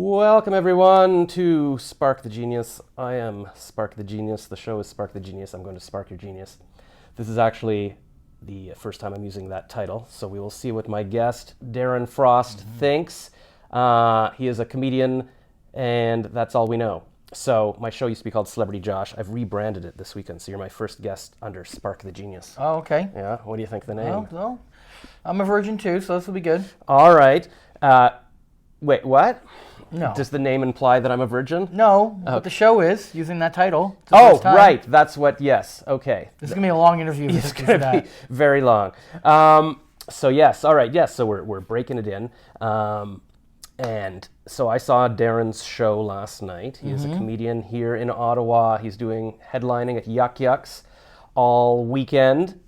Welcome everyone to Spark the Genius. I am Spark the Genius. The show is Spark the Genius. I'm going to spark your genius. This is actually the first time I'm using that title, so we will see what my guest, Darren Frost, thinks. He is a comedian, and that's all we know. So my show used to be called Celebrity Josh. I've rebranded it this weekend, so you're my first guest under Spark the Genius. Oh, okay. Yeah, what do you think of the name? Well, I'm a virgin too, so this will be good. All right. Wait, what? No. Does the name imply that I'm a virgin? No, but the show is, using that title. It's the Oh, first time. right. That's what, yes. Okay. This is going to be a long interview. It's going to be very long. So, yes. All right. Yes. So, we're breaking it in. And so I saw Darren's show last night. He is a comedian here in Ottawa. He's doing headlining at Yuck Yucks all weekend.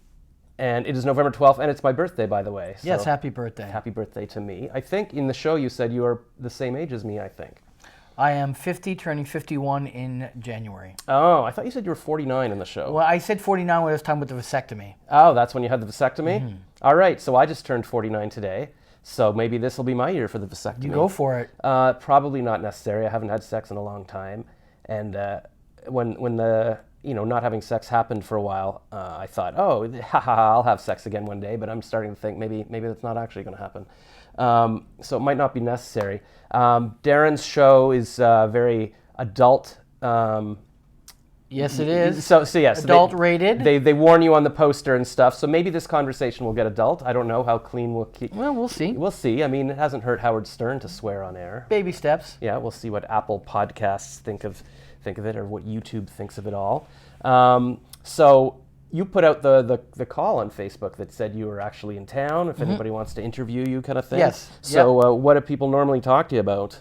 And it is November 12th, and it's my birthday, by the way. So Yes, happy birthday. happy birthday to me. I think in the show you said you are the same age as me, I think. I am 50, turning 51 in January. Oh, I thought you said you were 49 in the show. Well, I said 49 when it was time with the vasectomy. Oh, that's when you had the vasectomy? All right, so I just turned 49 today. So maybe this will be my year for the vasectomy. You go for it. Probably not necessary. I haven't had sex in a long time. And when the not having sex happened for a while, I thought, oh, I'll have sex again one day. But I'm starting to think maybe that's not actually going to happen. So it might not be necessary. Darren's show is very adult. Yes, it is. So yes, Adult rated. They warn you on the poster and stuff. So maybe this conversation will get adult. I don't know how clean we'll keep. Well, we'll see. We'll see. I mean, it hasn't hurt Howard Stern to swear on air. Baby steps. Yeah, we'll see what Apple Podcasts think of it, or what YouTube thinks of it all. So you put out the call on Facebook that said you were actually in town, if anybody wants to interview you, kind of thing. Yes. So what do people normally talk to you about?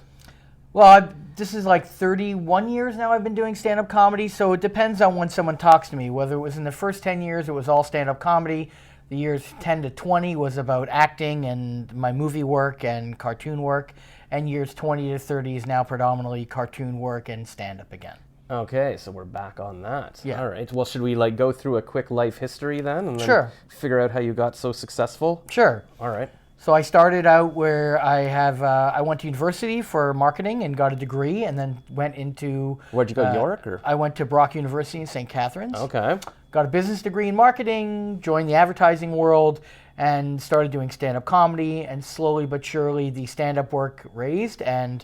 Well, this is like 31 years now I've been doing stand-up comedy, so it depends on when someone talks to me. Whether it was in the first 10 years, it was all stand-up comedy. The years 10 to 20 was about acting and my movie work and cartoon work. And years 20 to 30 is now predominantly cartoon work and stand-up again. Okay, so we're back on that. Yeah. All right. Well, should we go through a quick life history then? And then Sure. figure out how you got so successful? Sure. All right. So I started out where I went to university for marketing and got a degree, and then went into... Where'd you go, York? Or? I went to Brock University in St. Catharines. Okay. Got a business degree in marketing, joined the advertising world, and started doing stand-up comedy, and slowly but surely the stand-up work raised and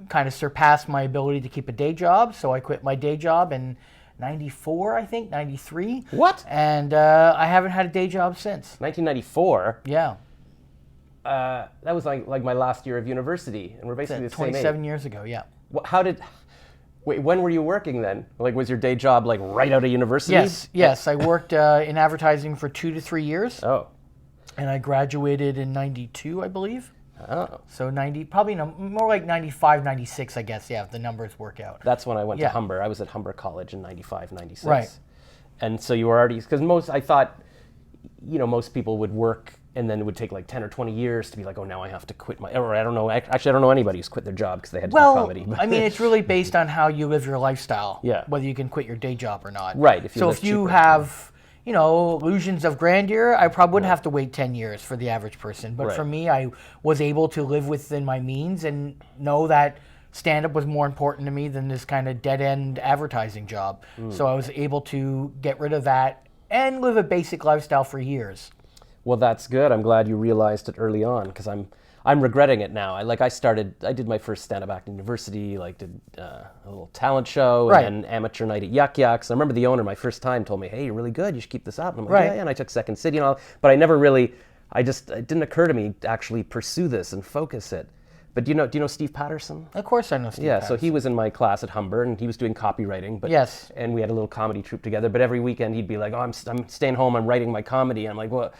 kind of surpassed my ability to keep a day job. So I quit my day job in 94, I think, 93. What? And I haven't had a day job since. 1994? Yeah. That was like my last year of university, and we're basically the same age. 27 years ago, yeah. Wait, when were you working then? Like, was your day job like right out of university? Yes. I worked in advertising for 2 to 3 years. Oh. And I graduated in 92, I believe. Oh. So probably more like 95, 96, I guess. Yeah, if the numbers work out. That's when I went to Humber. I was at Humber College in 95, 96. Right. And so you were already, because I thought, most people would work and then it would take like 10 or 20 years to be like, oh, now I have to quit or I don't know. Actually, I don't know anybody who's quit their job because they had to do comedy. Well, I mean, it's really based on how you live your lifestyle. Yeah. Whether you can quit your day job or not. Right. So if you have, illusions of grandeur, I probably would have to wait 10 years for the average person. But for me, I was able to live within my means and know that stand-up was more important to me than this kind of dead-end advertising job. So I was able to get rid of that and live a basic lifestyle for years. Well, that's good. I'm glad you realized it early on, because I'm regretting it now. I did my first stand-up act in university, did a little talent show, and then amateur night at Yuck Yucks. I remember the owner my first time told me, hey, you're really good, you should keep this up. And I'm like, yeah, and I took Second City and all, but I never really, it didn't occur to me to actually pursue this and focus it. But do you know Steve Patterson? Of course I know Steve Patterson. So he was in my class at Humber, and he was doing copywriting. But, yes. And we had a little comedy troupe together, but every weekend he'd be like, oh, I'm staying home, I'm writing my comedy. And I'm like, well,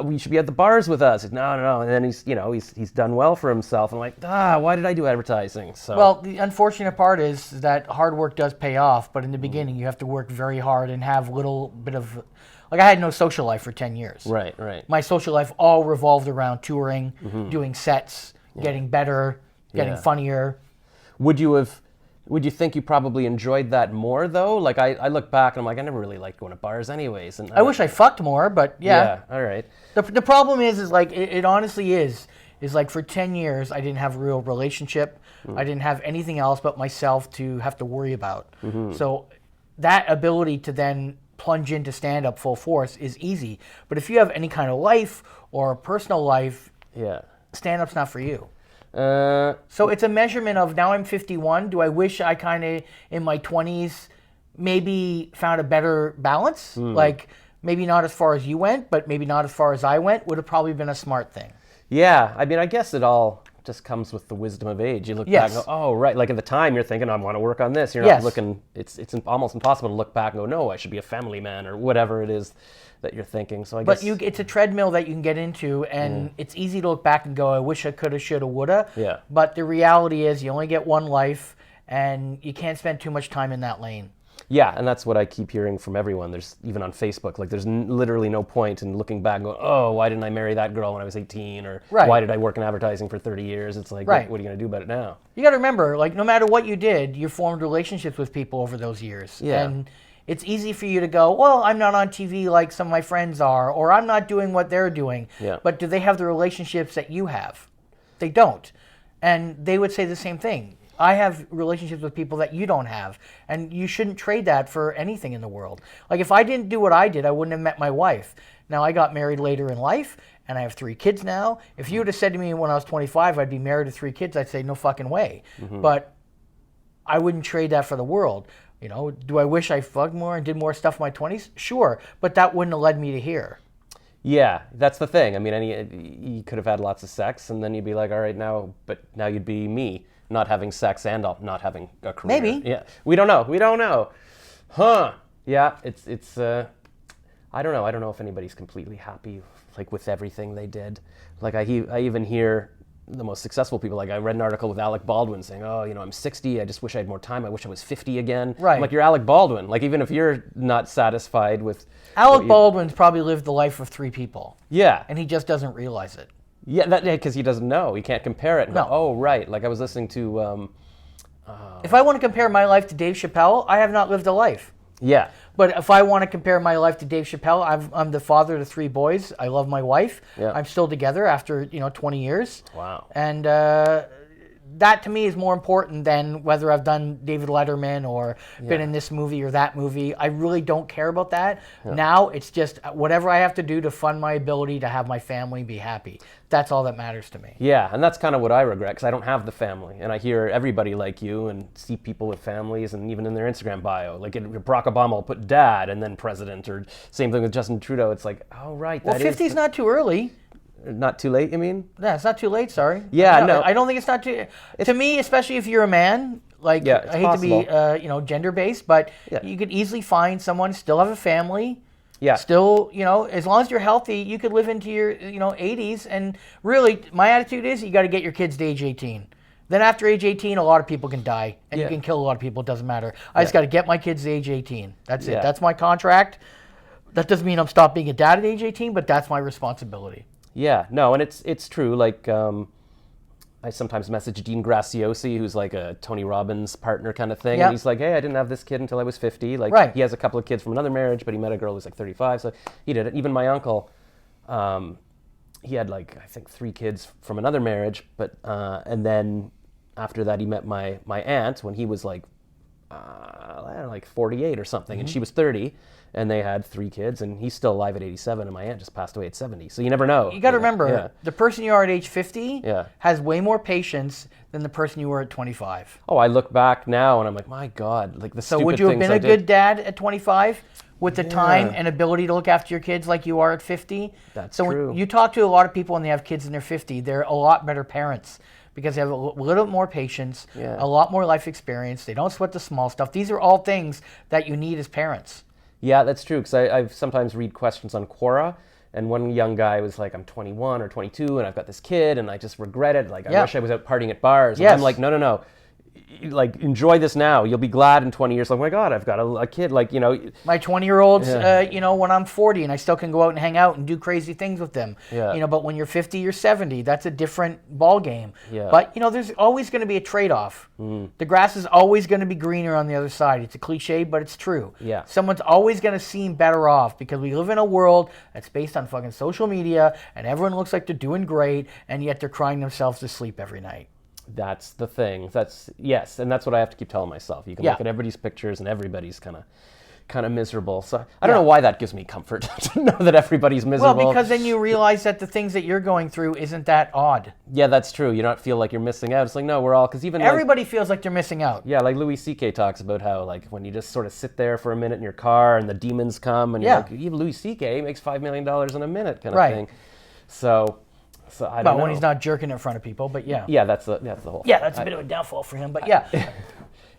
we should be at the bars with us. No. And then he's done well for himself. I'm like, why did I do advertising? So. Well, the unfortunate part is that hard work does pay off, but in the beginning you have to work very hard and have little bit of, I had no social life for 10 years. Right. My social life all revolved around touring, doing sets, getting better, getting funnier. Would you think you probably enjoyed that more though? Like I look back and I'm like, I never really liked going to bars anyways. And I wish I fucked more, but yeah. Yeah, all right. The problem is like it honestly is is like for 10 years, I didn't have a real relationship. I didn't have anything else but myself to have to worry about. So that ability to then plunge into stand-up full force is easy. But if you have any kind of life or personal life, stand-up's not for you. So it's a measurement of, now I'm 51, do I wish I kind of, in my 20s, maybe found a better balance? Like, maybe not as far as you went, but maybe not as far as I went, would have probably been a smart thing. Yeah, I mean, I guess it all just comes with the wisdom of age. You look back and go, oh, right. Like at the time, you're thinking, I want to work on this. You're not looking, it's almost impossible to look back and go, no, I should be a family man, or whatever it is that you're thinking. So I guess. But it's a treadmill that you can get into, and it's easy to look back and go, I wish I coulda, shoulda, woulda. Yeah. But the reality is you only get one life, and you can't spend too much time in that lane. Yeah, and that's what I keep hearing from everyone. There's even on Facebook, like there's literally no point in looking back and going, oh, why didn't I marry that girl when I was 18? Or why did I work in advertising for 30 years? It's like, what are you going to do about it now? You got to remember, like, no matter what you did, you formed relationships with people over those years. Yeah. And it's easy for you to go, well, I'm not on TV like some of my friends are, or I'm not doing what they're doing. Yeah. But do they have the relationships that you have? They don't. And they would say the same thing. I have relationships with people that you don't have, and you shouldn't trade that for anything in the world. Like, if I didn't do what I did, I wouldn't have met my wife. Now, I got married later in life, and I have 3 kids now. If you would have said to me when I was 25 I'd be married to 3 kids, I'd say no fucking way. But I wouldn't trade that for the world. You know, do I wish I fucked more and did more stuff in my 20s? Sure, but that wouldn't have led me to here. Yeah, that's the thing. I mean, you could have had lots of sex, and then you'd be like, all right, now you'd be me. Not having sex and not having a career. Maybe. Yeah. We don't know. Huh. Yeah, it's I don't know. I don't know if anybody's completely happy like with everything they did. Like I even hear the most successful people, like I read an article with Alec Baldwin saying, oh, you know, I'm 60, I just wish I had more time. I wish I was 50 again. Right. I'm like, you're Alec Baldwin. Like, even if you're not satisfied with Alec Baldwin's probably lived the life of 3 people. Yeah. And he just doesn't realize it. Yeah, because he doesn't know. He can't compare it. No. Oh, right. Like I was listening to... if I want to compare my life to Dave Chappelle, I have not lived a life. Yeah. But if I want to compare my life to Dave Chappelle, I'm the father to 3 boys. I love my wife. Yeah. I'm still together after 20 years. Wow. And that to me is more important than whether I've done David Letterman or been in this movie or that movie. I really don't care about that. Yeah. Now it's just whatever I have to do to fund my ability to have my family be happy. That's all that matters to me. Yeah, and that's kind of what I regret, because I don't have the family. And I hear everybody like you and see people with families, and even in their Instagram bio, like Barack Obama will put dad and then president, or same thing with Justin Trudeau. It's like, oh, right. Well, 50 is not too early. Not too late, you mean? Yeah, it's not too late, sorry. Yeah, no. I don't think it's not too... To me, especially if you're a man, like, I hate possible. to be, gender-based, but you could easily find someone, still have a family, yeah, still, as long as you're healthy, you could live into your, 80s, and really, my attitude is you got to get your kids to age 18. Then after age 18, a lot of people can die, and you can kill a lot of people, it doesn't matter. I just got to get my kids to age 18. That's it. That's my contract. That doesn't mean I'm stopped being a dad at age 18, but that's my responsibility. Yeah, no, and it's true. Like, I sometimes message Dean Graciosi, who's like a Tony Robbins partner kind of thing, and he's like, hey, I didn't have this kid until I was 50. Like, he has a couple of kids from another marriage, but he met a girl who's like 35, so he did it. Even my uncle, he had like, I think 3 kids from another marriage, but and then after that he met my aunt when he was like, I don't know, like 48 or something, and she was 30. And they had 3 kids, and he's still alive at 87, and my aunt just passed away at 70. So you never know. You got to remember, the person you are at age 50 Yeah. has way more patience than the person you were at 25. Oh, I look back now, and I'm like, my God, like the So stupid would you have things been I a did. good dad at 25 with the time and ability to look after your kids like you are at 50? That's so true. When you talk to a lot of people when they have kids in their 50, they're a lot better parents because they have a little bit more patience, a lot more life experience. They don't sweat the small stuff. These are all things that you need as parents. Yeah, that's true, because I've sometimes read questions on Quora, and one young guy was like, I'm 21 or 22, and I've got this kid, and I just regret it. Like, I wish I was out partying at bars. And I'm like, no. like enjoy this now. You'll be glad in 20 years. Like, oh my God, I've got a kid. Like, you know, my 20-year-olds, you know, when I'm 40 and I still can go out and hang out and do crazy things with them. Yeah. You know, but when you're 50 or 70, that's a different ball game. Yeah. But, you know, there's always going to be a trade-off. The grass is always going to be greener on the other side. It's a cliche, but it's true. Yeah. Someone's always going to seem better off because we live in a world that's based on fucking social media and everyone looks like they're doing great and yet they're crying themselves to sleep every night. That's the thing. Yes, and that's what I have to keep telling myself. You can look at everybody's pictures and everybody's kind of miserable. So I don't know why that gives me comfort to know that everybody's miserable. Well, because then you realize that the things that you're going through isn't that odd. Yeah, that's true. You don't feel like you're missing out. It's like, no, we're all, because even everybody feels like they're missing out. Yeah, like Louis C.K. talks about how, like, when you just sort of sit there for a minute in your car and the demons come and you're like, even Louis C.K. makes $5 million in a minute kind of thing. So I don't know. When he's not jerking in front of people, but yeah. Yeah, that's the whole thing. Yeah, that's a bit of a downfall for him, but yeah.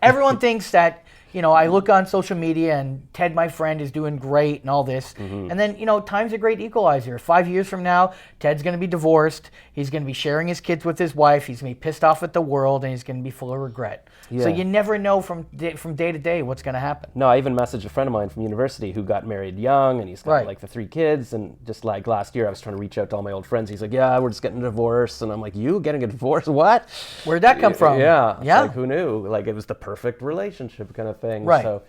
Everyone thinks that, you know, I look on social media and Ted, my friend, is doing great and all this. And then, you know, time's a great equalizer. 5 years from now, Ted's going to be divorced. He's going to be sharing his kids with his wife. He's going to be pissed off at the world and he's going to be full of regret. Yeah. So you never know from day to day what's going to happen. No, I even messaged a friend of mine from university who got married young and he's got like the 3 kids. And just like last year, I was trying to reach out to all my old friends. He's like, yeah, we're just getting a divorce. And I'm like, you getting a divorce? What? Where'd that come from? Yeah. Like, who knew? Like, it was the perfect relationship kind of thing. Right.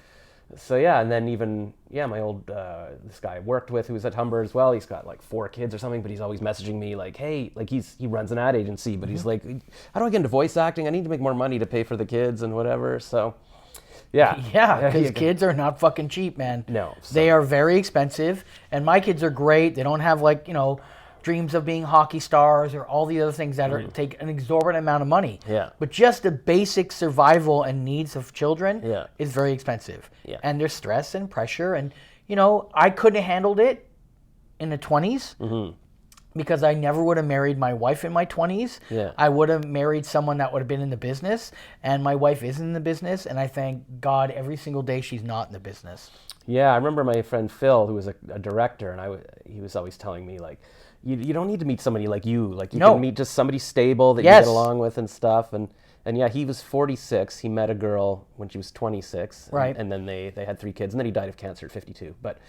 So yeah, and then even, my old, this guy I worked with who was at Humber as well, he's got like 4 kids or something, but he's always messaging me like, hey, like he runs an ad agency, but he's like, how do I get into voice acting? I need to make more money to pay for the kids and whatever, so yeah. Yeah, because kids are not fucking cheap, man. No. They are very expensive, and my kids are great. They don't have like, dreams of being hockey stars or all the other things that take an exorbitant amount of money. Yeah. But just the basic survival and needs of children is very expensive. Yeah. And there's stress and pressure. And, I couldn't have handled it in the 20s because I never would have married my wife in my 20s. Yeah. I would have married someone that would have been in the business. And my wife is in the business. And I thank God every single day she's not in the business. Yeah, I remember my friend Phil, who was a director, and he was always telling me, like, you don't need to meet somebody like you. Like, you can meet just somebody stable that you get along with and stuff. And yeah, he was 46. He met a girl when she was 26. Right. And then they had 3 kids. And then he died of cancer at 52. But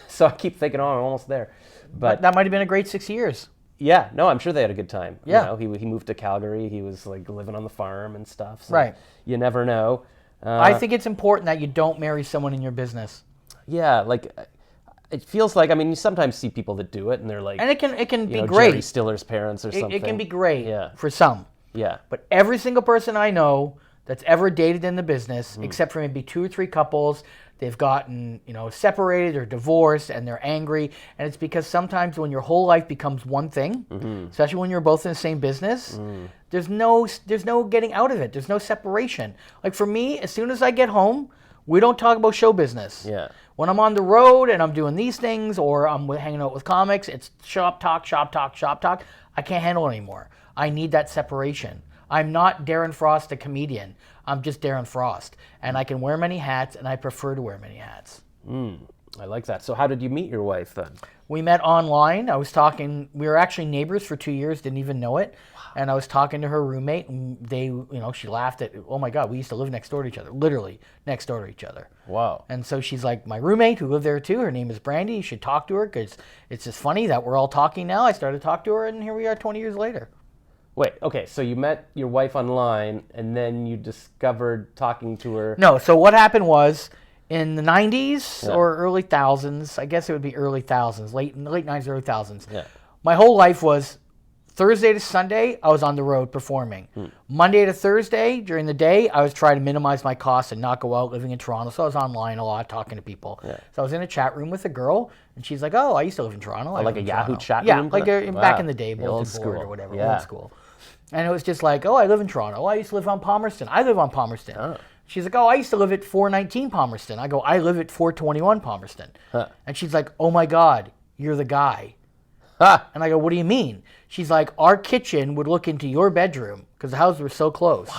so I keep thinking, I'm almost there. But that might have been a great 6 years. Yeah. No, I'm sure they had a good time. Yeah. He moved to Calgary. He was, like, living on the farm and stuff. So right. You never know. I think it's important that you don't marry someone in your business. Yeah, like... It feels like, you sometimes see people that do it, and they're like... And it can be great. Jerry Stiller's parents or something. It can be great for some. Yeah. But every single person I know that's ever dated in the business, except for maybe 2 or 3 couples, they've gotten, separated or divorced, and they're angry. And it's because sometimes when your whole life becomes one thing, especially when you're both in the same business, there's no getting out of it. There's no separation. Like for me, as soon as I get home, we don't talk about show business. Yeah. When I'm on the road and I'm doing these things or I'm hanging out with comics, it's shop talk. I can't handle it anymore. I need that separation. I'm not Darren Frost, a comedian. I'm just Darren Frost. And I can wear many hats, and I prefer to wear many hats. I like that. So how did you meet your wife then? We met online. We were actually neighbors for 2 years, didn't even know it. And I was talking to her roommate, and she laughed at, oh my God, we used to live next door to each other, literally next door to each other. Wow. And so she's like, my roommate who lived there too, her name is Brandy, you should talk to her because it's just funny that we're all talking now. I started to talk to her, and here we are 20 years later. Wait, okay, so you met your wife online, and then you discovered talking to her. No, so what happened was, in the 90s or early thousands, I guess it would be early thousands, late 90s, early thousands, my whole life was Thursday to Sunday, I was on the road performing. Monday to Thursday, during the day, I was trying to minimize my costs and not go out living in Toronto. So I was online a lot talking to people. Yeah. So I was in a chat room with a girl, and she's like, oh, I used to live in Toronto. Like a Yahoo chat room? Yeah, like back in the day, bulletin board or whatever, old school. And it was just like, oh, I live in Toronto. Oh, I used to live on Palmerston. I live on Palmerston. Oh. She's like, oh, I used to live at 419 Palmerston. I go, I live at 421 Palmerston. Huh. And she's like, oh my God, you're the guy. And I go, what do you mean? She's like, our kitchen would look into your bedroom because the houses were so close.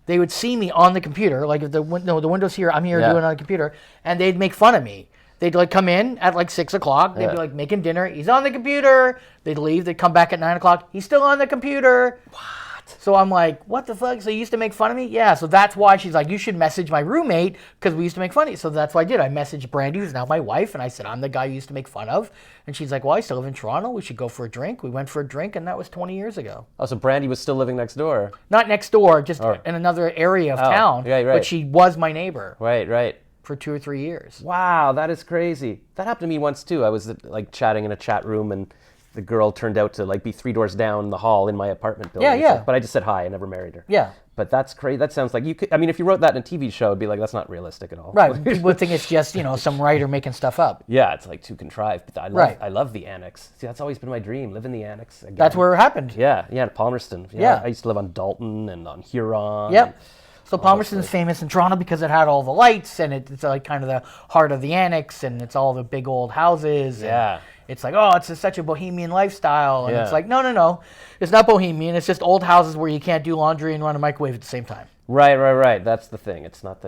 They would see me on the computer, like if the window's here, I'm here doing it on the computer, and they'd make fun of me. They'd like come in at like 6 o'clock. They'd be like making dinner. He's on the computer. They'd leave. They'd come back at 9 o'clock. He's still on the computer. What? So I'm like, what the fuck? So you used to make fun of me? Yeah. So that's why she's like, you should message my roommate because we used to make fun of you. So that's what I did. I messaged Brandy, who's now my wife, and I said, I'm the guy you used to make fun of. And she's like, well, I still live in Toronto. We should go for a drink. We went for a drink, and that was 20 years ago. Oh, so Brandy was still living next door. Not next door, just in another area of town. Right. But she was my neighbor. Right. For 2 or 3 years. Wow, that is crazy. That happened to me once too. I was like chatting in a chat room, and the girl turned out to like be 3 doors down the hall in my apartment building. Yeah. But I just said hi. I never married her. Yeah. But that's crazy. That sounds like you could. I mean, if you wrote that in a TV show, it'd be like, that's not realistic at all. Right. People would think it's just, some writer making stuff up. Yeah, it's like too contrived. But I love the annex. See, that's always been my dream. Live in the annex again. That's where it happened. Yeah, Palmerston. Yeah. I used to live on Dalton and on Huron. Yep. So Palmerston's famous in Toronto because it had all the lights, and it's like kind of the heart of the annex, and it's all the big old houses. Yeah. It's like, oh, it's such a bohemian lifestyle. And it's like, no. It's not bohemian. It's just old houses where you can't do laundry and run a microwave at the same time. Right. That's the thing. It's not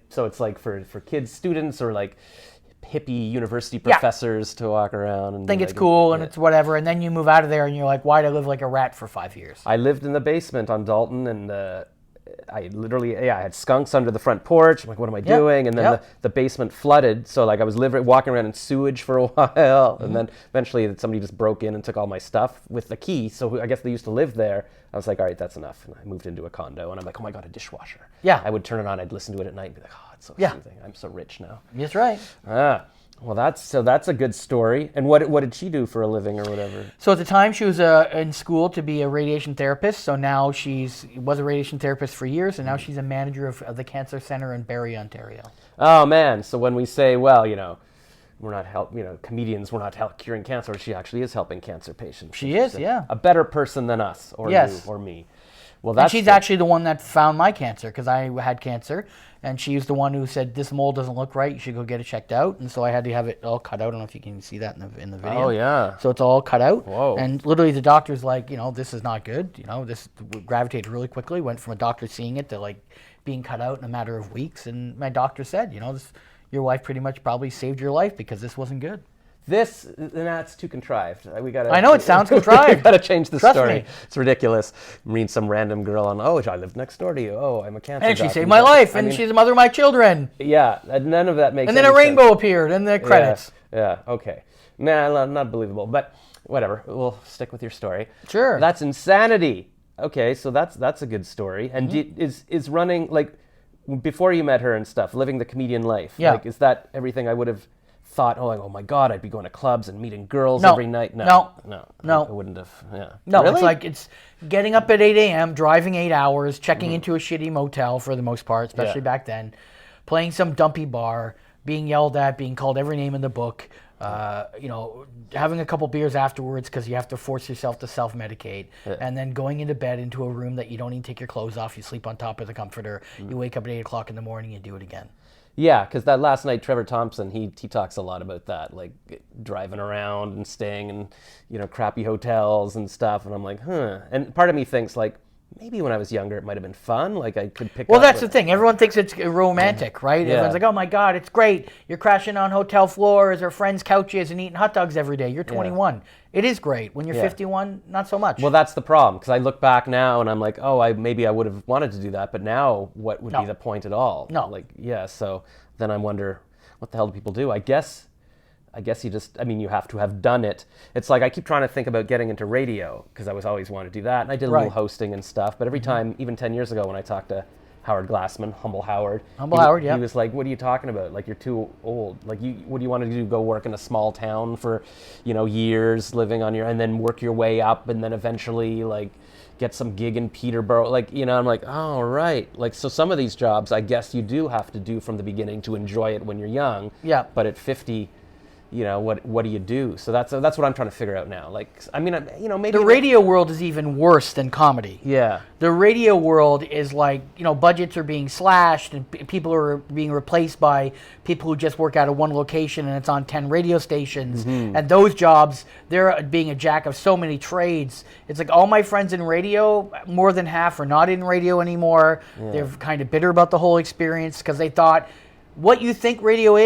so it's like for kids, students, or like hippie university professors to walk around and think it's cool and it's whatever. And then you move out of there and you're like, why'd I live like a rat for 5 years? I lived in the basement on Dalton, and I literally, I had skunks under the front porch. I'm like, what am I doing? And then the basement flooded. So like I was walking around in sewage for a while. And then eventually somebody just broke in and took all my stuff with the key. So I guess they used to live there. I was like, all right, that's enough. And I moved into a condo, and I'm like, oh my God, a dishwasher. Yeah. I would turn it on. I'd listen to it at night and be like, oh, it's so soothing. I'm so rich now. That's right. Well, that's a good story. And what did she do for a living or whatever? So at the time, she was in school to be a radiation therapist. So now was a radiation therapist for years, and now she's a manager of the Cancer Center in Barrie, Ontario. Oh man! So when we say, well, we're not comedians, we're not curing cancer, she actually is helping cancer patients. She is, a better person than us or you or me. Well, and she's actually the one that found my cancer because I had cancer, and she's the one who said this mole doesn't look right. You should go get it checked out. And so I had to have it all cut out. I don't know if you can see that in the video. Oh yeah. So it's all cut out. Whoa. And literally the doctor's like, this is not good. This gravitated really quickly. Went from a doctor seeing it to like being cut out in a matter of weeks. And my doctor said, your wife pretty much probably saved your life because this wasn't good. That's too contrived. I know it sounds contrived. We gotta change the Trust story. me. It's ridiculous. Read some random girl on, I lived next door to you. Oh, I'm a cancer And doctor. she saved my life, and she's the mother of my children. Yeah, none of that makes sense. And then a rainbow appeared in the credits. Yeah, okay. Nah, not believable, but whatever. We'll stick with your story. Sure. That's insanity. Okay, so that's a good story. And is running, like, before you met her and stuff, living the comedian life, like, is that everything I would have thought, oh my God, I'd be going to clubs and meeting girls every night? No. I wouldn't have. Yeah. No, really? It's getting up at 8 a.m., driving 8 hours, checking into a shitty motel for the most part, especially back then, playing some dumpy bar, being yelled at, being called every name in the book, having a couple beers afterwards because you have to force yourself to self-medicate, and then going into bed into a room that you don't even take your clothes off. You sleep on top of the comforter. You wake up at 8 o'clock in the morning and do it again. Yeah, because that last night, Trevor Thompson, he talks a lot about that, like driving around and staying in, crappy hotels and stuff. And I'm like, And part of me thinks, like, maybe when I was younger, it might have been fun. Like, I could pick up. Well, that's the thing. Everyone thinks it's romantic, right? Yeah. Everyone's like, oh my God, it's great. You're crashing on hotel floors or friends' couches and eating hot dogs every day. You're 21. It is great. When you're 51, not so much. Well, that's the problem, because I look back now and I'm like, maybe I would have wanted to do that, but now what would be the point at all? No. So then I wonder, what the hell do people do? I guess you just, you have to have done it. It's like I keep trying to think about getting into radio, because I was always wanting to do that, and I did a little hosting and stuff, but every time, even 10 years ago when I talked to Howard Glassman, Humble Howard. He was like, what are you talking about? Like, you're too old. Like, what do you want to do? Go work in a small town for, years, living on and then work your way up, and then eventually, like, get some gig in Peterborough. Like, I'm like, oh, right. Like, so some of these jobs, I guess you do have to do from the beginning to enjoy it when you're young. Yeah. But at 50... what do you do? So that's what I'm trying to figure out now. Like, maybe the radio world is even worse than comedy. Yeah. The radio world is like, budgets are being slashed and people are being replaced by people who just work out of one location and it's on 10 radio stations. And those jobs, they're being a jack of so many trades. It's like all my friends in radio, more than half are not in radio anymore. Yeah. They're kind of bitter about the whole experience because they thought what you think radio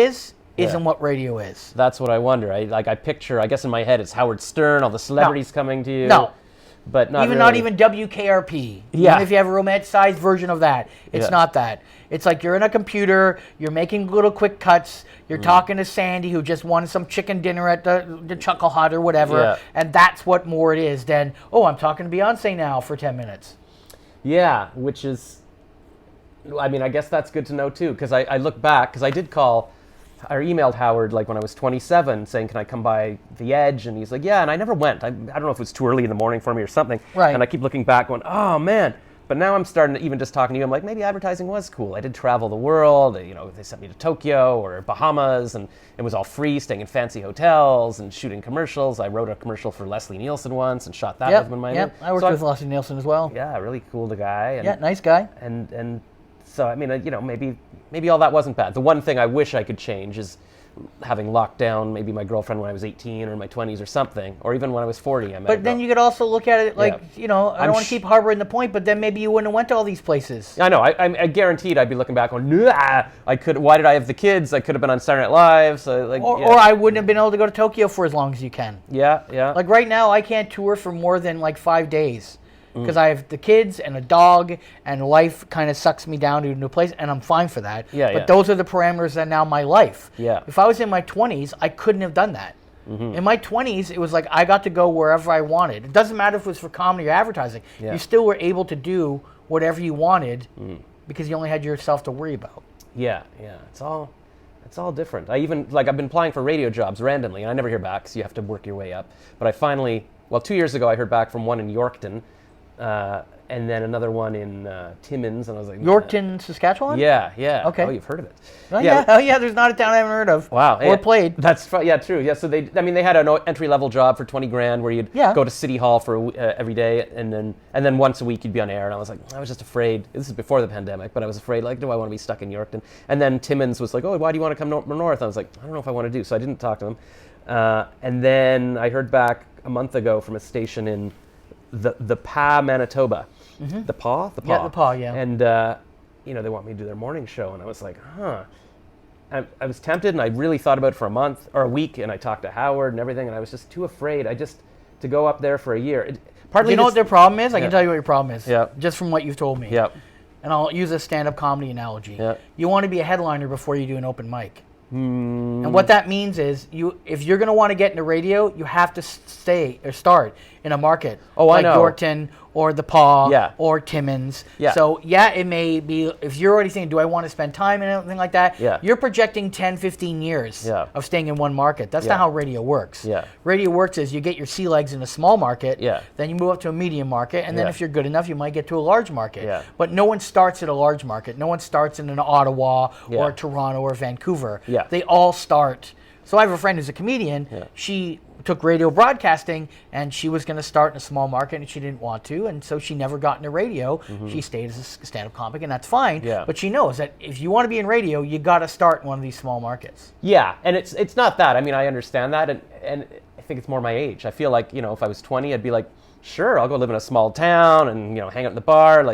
isn't what radio is. That's what I wonder. I picture, I guess in my head, it's Howard Stern, all the celebrities coming to you. No. but not even really. not even WKRP. Yeah. Even if you have a romanticized version of that, it's not that. It's like you're in a computer, you're making little quick cuts, you're talking to Sandy who just wanted some chicken dinner at the Chuckle Hut or whatever, and that's what more it is than, oh, I'm talking to Beyonce now for 10 minutes. Yeah, which is, I mean, I guess that's good to know too, because I look back, because I did call, I emailed Howard like when I was 27 saying, can I come by the Edge? And he's like, yeah, and I never went. I don't know if it was too early in the morning for me or something. Right. And I keep looking back going, oh man. But now I'm starting to, even just talking to you, I'm like, maybe advertising was cool. I did travel the world. You know, they sent me to Tokyo or Bahamas, and it was all free, staying in fancy hotels and shooting commercials. I wrote a commercial for Leslie Nielsen once and shot that with my name. I worked with Leslie Nielsen as well. Yeah, really cool guy. And, yeah, nice guy. And so, I mean, you know, maybe all that wasn't bad. The one thing I wish I could change is having locked down maybe my girlfriend when I was 18 or in my 20s or something, or even when I was 40. But then you could also look at it like, you know, I don't want to keep harboring the point, but then maybe you wouldn't have went to all these places. I know. I guaranteed I'd be looking back on, nah, why did I have the kids? I could have been on Saturday Night Live. So Or I wouldn't have been able to go to Tokyo for as long as you can. Yeah. Like right now, I can't tour for more than like 5 days. Because I have the kids and a dog, and life kind of sucks me down to a new place, and I'm fine for that. But those are the parameters that are now my life. Yeah. If I was in my 20s, I couldn't have done that. In my 20s, it was like I got to go wherever I wanted. It doesn't matter if it was for comedy or advertising. You still were able to do whatever you wanted because you only had yourself to worry about. Yeah. It's all different. I've been applying for radio jobs randomly, and I never hear back, so you have to work your way up. But I finally, 2 years ago, I heard back from one in Yorkton. And then another one in Timmins, and I was like, Yorkton, Saskatchewan? Yeah. Okay. Oh, you've heard of it? Oh, yeah. There's not a town I haven't heard of. Wow. Or played. That's true. Yeah. So they had an entry level job for $20,000 where you'd go to City Hall for every day, and then once a week you'd be on air. And I was just afraid. This is before the pandemic, but I was afraid. Like, do I want to be stuck in Yorkton? And then Timmins was like, oh, why do you want to come north? I was like, I don't know if I want to do. So I didn't talk to them. And then I heard back a month ago from a station in the PA, Manitoba. The PA? The PA. Yeah, the PA, yeah. And, they want me to do their morning show. And I was like, I was tempted, and I really thought about it for a month or a week, and I talked to Howard and everything, and I was just too afraid. To go up there for a year. You know what their problem is? I can tell you what your problem is. Yeah. Just from what you've told me. Yeah. And I'll use a stand-up comedy analogy. Yeah. You want to be a headliner before you do an open mic. And what that means is, if you're going to want to get into radio, you have to start in a market like Yorkton or the PA or Timmins. Yeah. So it may be, if you're already saying, do I want to spend time and anything like that? Yeah. You're projecting 10, 15 years of staying in one market. That's not how radio works. Yeah. Radio works is you get your sea legs in a small market, then you move up to a medium market, and then if you're good enough, you might get to a large market. Yeah. But no one starts at a large market. No one starts in an Ottawa or Toronto or Vancouver. Yeah. They all start. So I have a friend who's a comedian. Yeah. She took radio broadcasting, and she was going to start in a small market, and she didn't want to, and so she never got into radio. She stayed as a stand-up comic, and that's fine. Yeah. But she knows that if you want to be in radio, you got to start in one of these small markets. Yeah, and it's not that. I mean, I understand that, and I think it's more my age. I feel like, if I was 20, I'd be like, sure, I'll go live in a small town and hang out in the bar.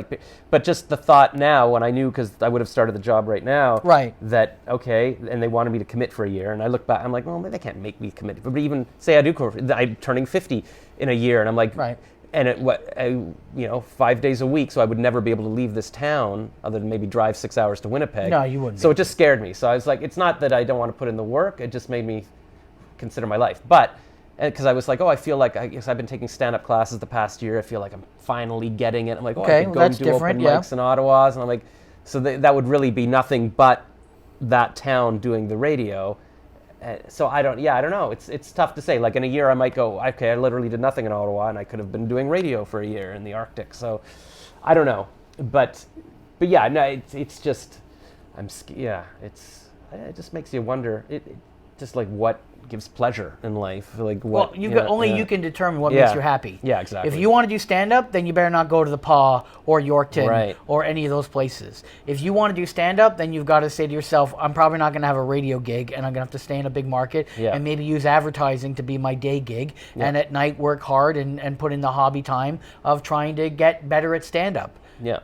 But just the thought now, when I knew, because I would have started the job right now, that okay, and they wanted me to commit for a year, and I look back, I'm like, well, they can't make me commit. But even say I do, I'm turning 50 in a year, and I'm like, and 5 days a week, so I would never be able to leave this town other than maybe drive 6 hours to Winnipeg. No, you wouldn't. So it just scared me. So I was like, it's not that I don't want to put in the work; it just made me consider my life, but. Because I was like, I feel like I've been taking stand-up classes the past year. I feel like I'm finally getting it. I'm like, I could go and do open mics in Ottawa. And I'm like, so that would really be nothing but that town doing the radio. So I don't know. It's tough to say. Like in a year, I might go, okay, I literally did nothing in Ottawa, and I could have been doing radio for a year in the Arctic. So I don't know. But yeah, no, it's just, it just makes you wonder. It just like what gives pleasure in life, like what? Well, you can determine what makes you happy. Yeah, exactly. If you want to do stand-up, then you better not go to the PA or Yorkton or any of those places. If you want to do stand-up, then you've got to say to yourself, I'm probably not going to have a radio gig, and I'm going to have to stay in a big market and maybe use advertising to be my day gig, and at night work hard and put in the hobby time of trying to get better at stand-up. Yeah.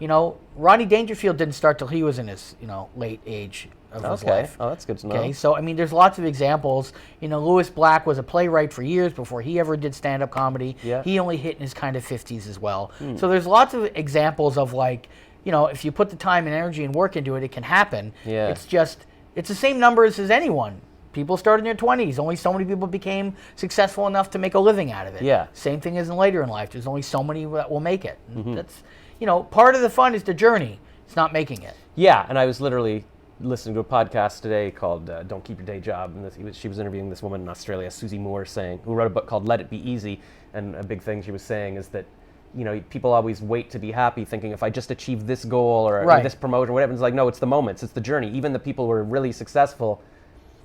Rodney Dangerfield didn't start till he was in his late age. of his life. Oh, that's good to know. Okay, so I mean, there's lots of examples. You know, Lewis Black was a playwright for years before he ever did stand-up comedy. Yeah. He only hit in his kind of 50s as well. So there's lots of examples of like, you know, if you put the time and energy and work into it, it can happen. Yeah. It's just, it's the same numbers as anyone. People start in their 20s. Only so many people became successful enough to make a living out of it. Yeah. Same thing as in later in life. There's only so many that will make it. That's, you know, part of the fun is the journey. It's not making it. Yeah, and I was literally listening to a podcast today called "Don't Keep Your Day Job," and she was interviewing this woman in Australia, Susie Moore, who wrote a book called "Let It Be Easy," and a big thing she was saying is that, you know, people always wait to be happy, thinking if I just achieve this goal or this promotion or whatever. It's like, no, it's the moments, it's the journey. Even the people who are really successful.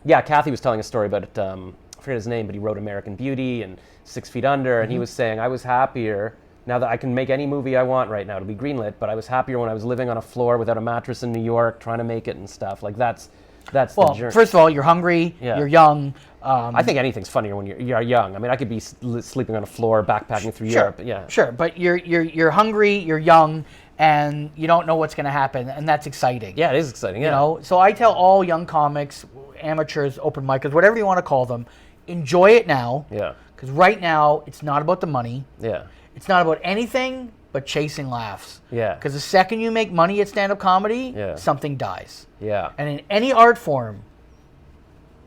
Yeah, Kathy was telling a story about it. I forget his name, but he wrote American Beauty and 6 Feet Under, and he was saying, I was happier now that I can make any movie I want right now to be greenlit, but I was happier when I was living on a floor without a mattress in New York, trying to make it and stuff. Like that's the journey. First of all, you're hungry, you're young. I think anything's funnier when you're young. I mean, I could be sleeping on a floor, backpacking through Europe. Yeah, sure, but you're hungry, you're young, and you don't know what's going to happen, and that's exciting. Yeah, it is exciting. Yeah. You know, so I tell all young comics, amateurs, open micers, whatever you want to call them, enjoy it now. Yeah. Because right now, it's not about the money. Yeah. It's not about anything but chasing laughs. Yeah. Because the second you make money at stand-up comedy, something dies. Yeah. And in any art form,